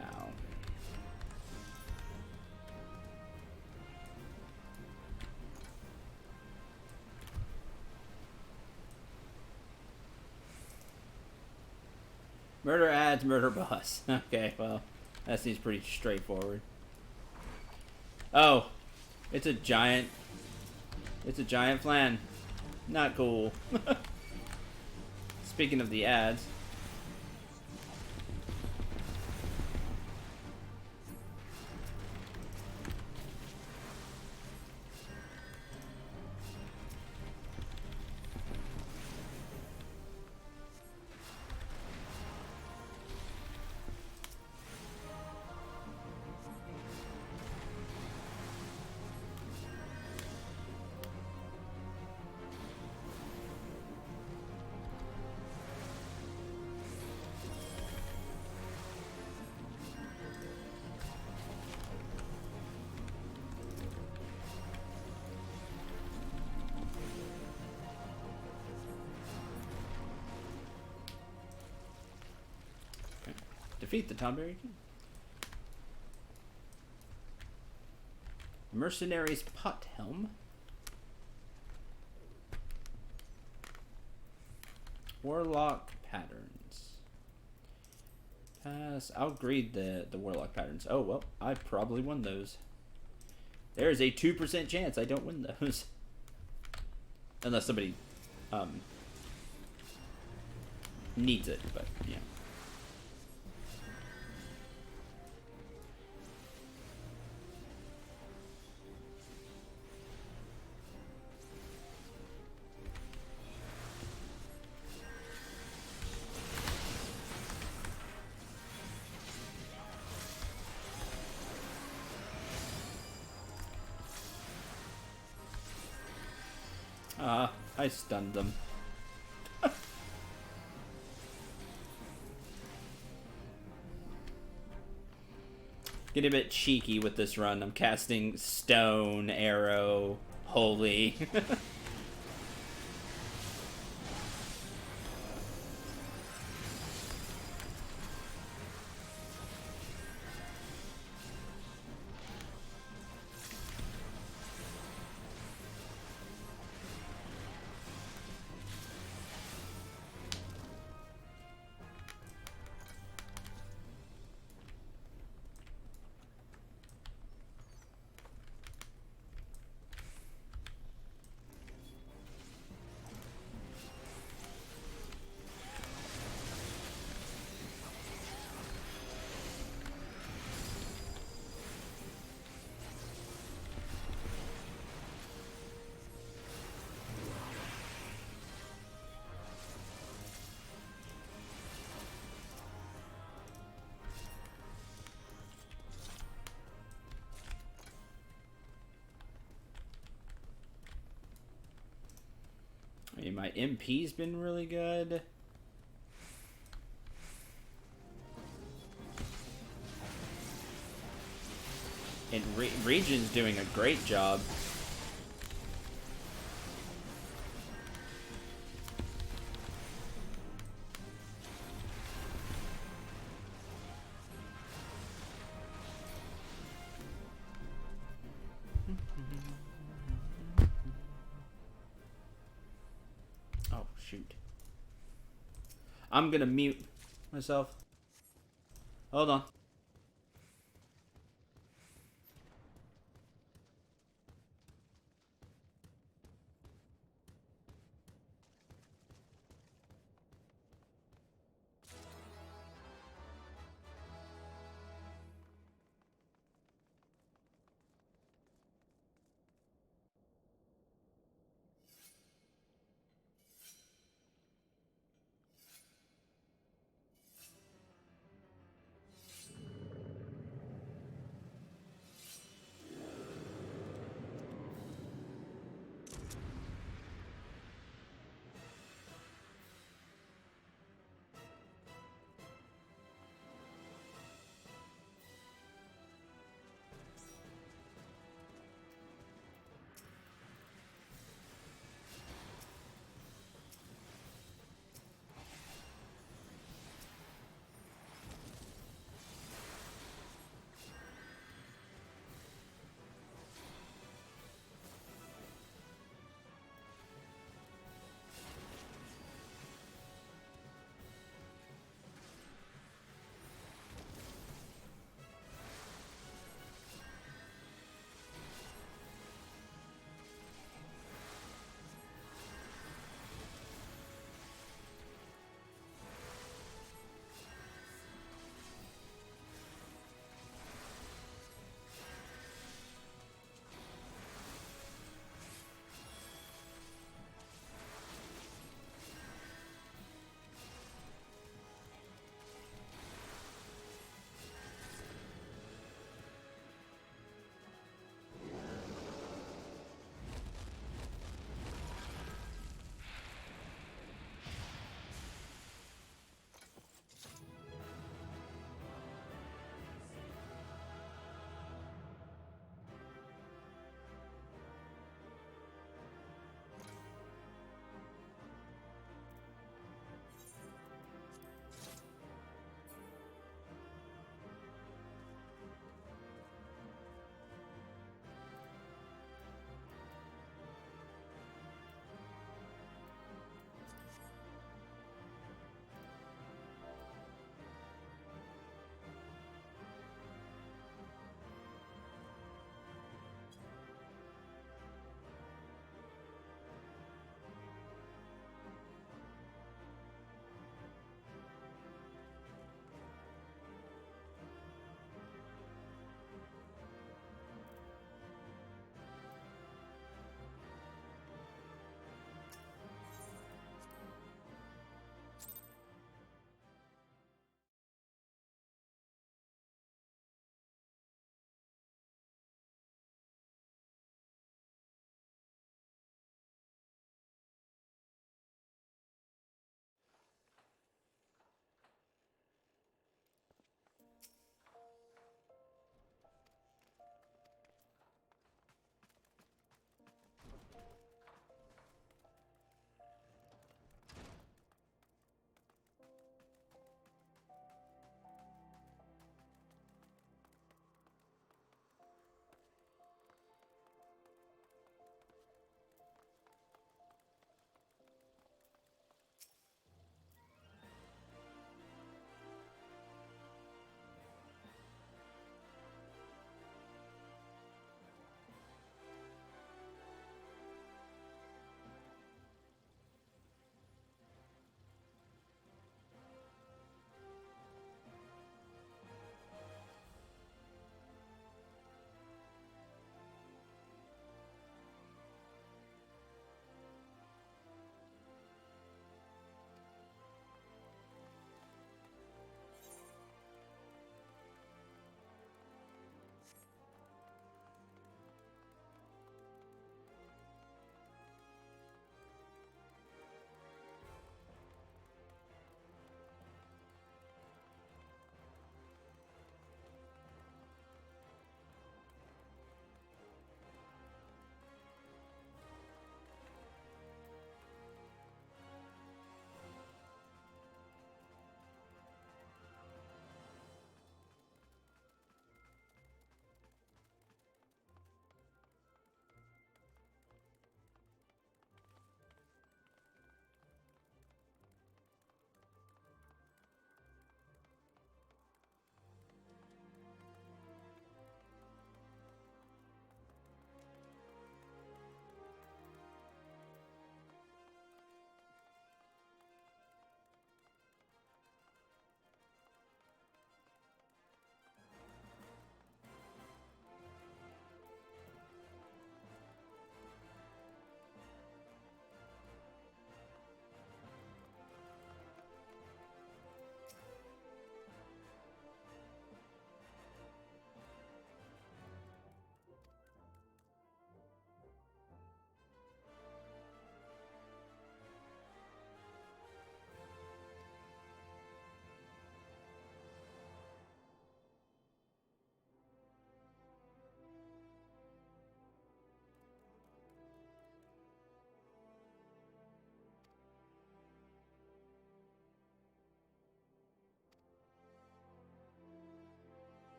Ow. Murder adds, murder boss. Okay, well, that seems pretty straightforward. Oh, it's a giant. It's a giant flan. Not cool. Speaking of the ads. Defeat the Tonberry King. Mercenaries Pot Helm. Warlock Patterns. Pass. I'll grade the Warlock Patterns. Oh, well, I probably won those. There's a 2% chance I don't win those. Unless somebody needs it, but yeah. I stunned them. Get a bit cheeky with this run. I'm casting Stone, Arrow, Holy. I mean, my MP's been really good. And Region's doing a great job. Oh, shoot. I'm gonna mute myself. Hold on.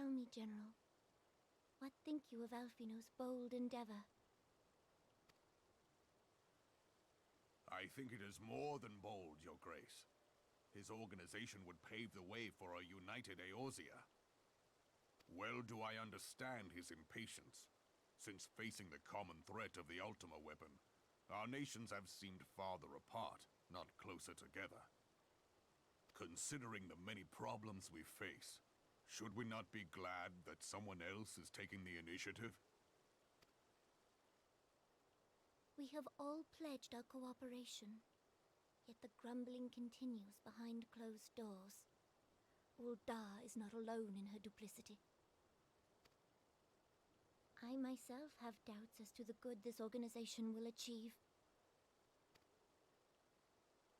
Tell me, General, what think you of Alfino's bold endeavor? I think it is more than bold, Your Grace. His organization would pave the way for a united Eorzea. Well do I understand his impatience, since facing the common threat of the Ultima weapon, our nations have seemed farther apart, not closer together. Considering the many problems we face, should we not be glad that someone else is taking the initiative? We have all pledged our cooperation, yet the grumbling continues behind closed doors. Ul'dah is not alone in her duplicity. I myself have doubts as to the good this organization will achieve.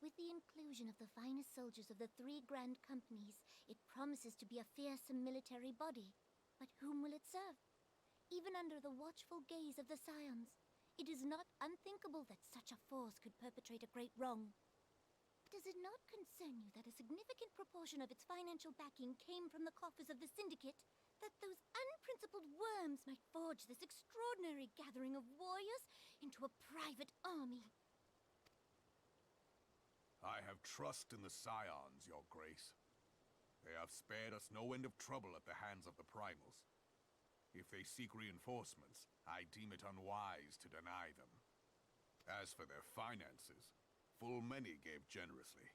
With the inclusion of the finest soldiers of the 3 grand companies, it promises to be a fearsome military body. But whom will it serve? Even under the watchful gaze of the Scions, it is not unthinkable that such a force could perpetrate a great wrong. Does it not concern you that a significant proportion of its financial backing came from the coffers of the Syndicate? That those unprincipled worms might forge this extraordinary gathering of warriors into a private army? I have trust in the Scions, Your Grace. They have spared us no end of trouble at the hands of the Primals. If they seek reinforcements, I deem it unwise to deny them. As for their finances, full many gave generously.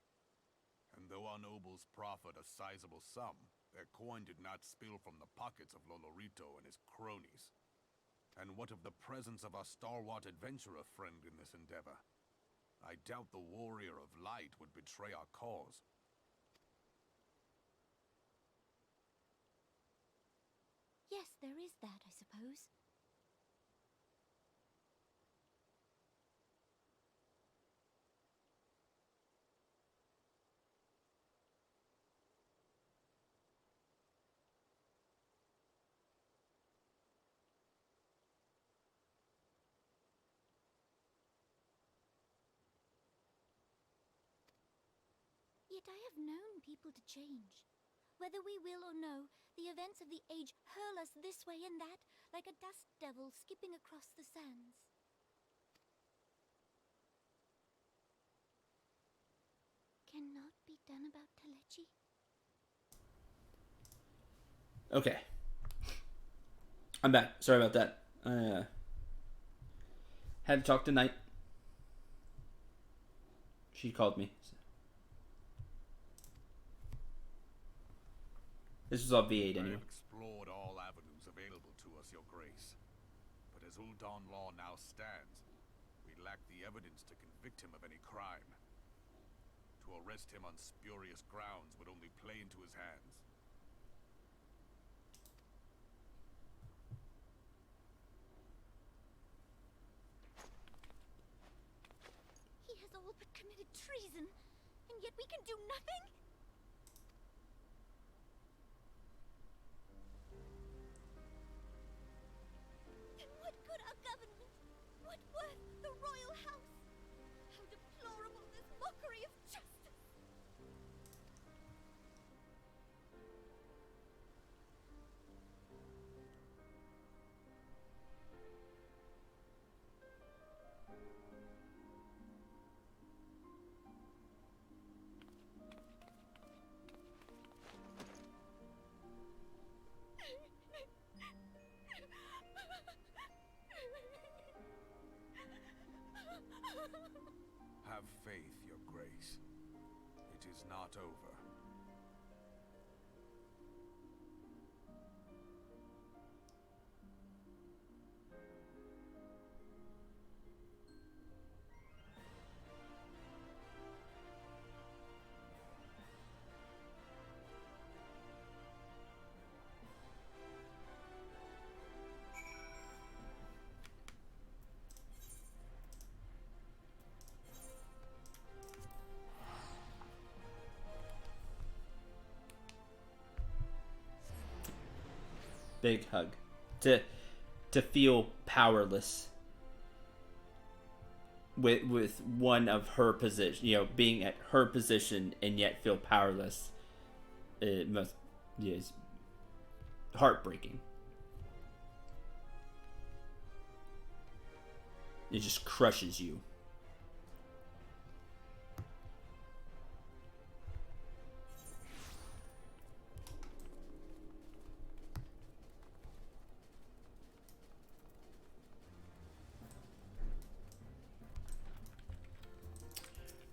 And though our nobles proffered a sizable sum, their coin did not spill from the pockets of Lolorito and his cronies. And what of the presence of our stalwart adventurer friend in this endeavor? I doubt the Warrior of Light would betray our cause. Yes, there is that, I suppose. Yet I have known people to change. Whether we will or no, the events of the age hurl us this way and that, like a dust devil skipping across the sands. Cannot be done about Telechi? Okay. I'm back. Sorry about that. I had to talk to Knight. She called me. This was all V8 I anyway. have explored all avenues available to us, Your Grace. But as Ul'dah law now stands, we lack the evidence to convict him of any crime. To arrest him on spurious grounds would only play into his hands. He has all but committed treason, and yet we can do nothing? Then what good our government? What worth the royal house? How deplorable this mockery of justice! Have faith, Your Grace. It is not over. Big hug. To feel powerless with one of her position, being at her position and yet feel powerless. It must, yes, heartbreaking. It just crushes you.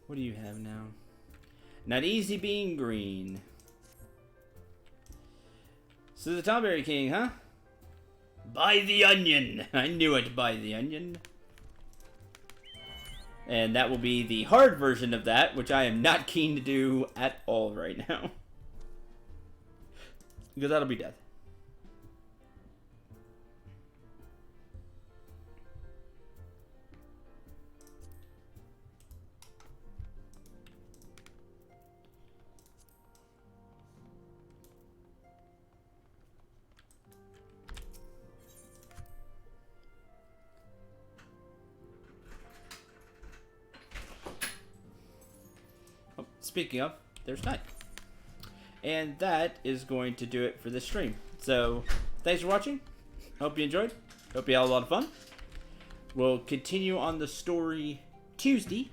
What do you have now? Not easy being green. So the Tomberry King, huh? Buy the onion! I knew it, buy the onion. And that will be the hard version of that, which I am not keen to do at all right now. Because that'll be death. Speaking of, there's night. And that is going to do it for this stream. So, thanks for watching. Hope you enjoyed. Hope you had a lot of fun. We'll continue on the story Tuesday.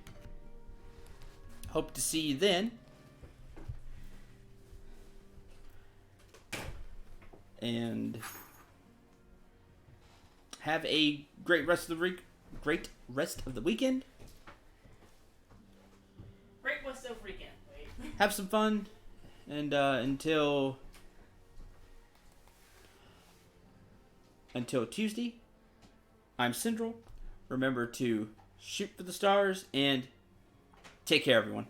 Hope to see you then. And have a great rest of the weekend. Great rest of the weekend. Have some fun, and until Tuesday, I'm Central. Remember to shoot for the stars and take care, everyone.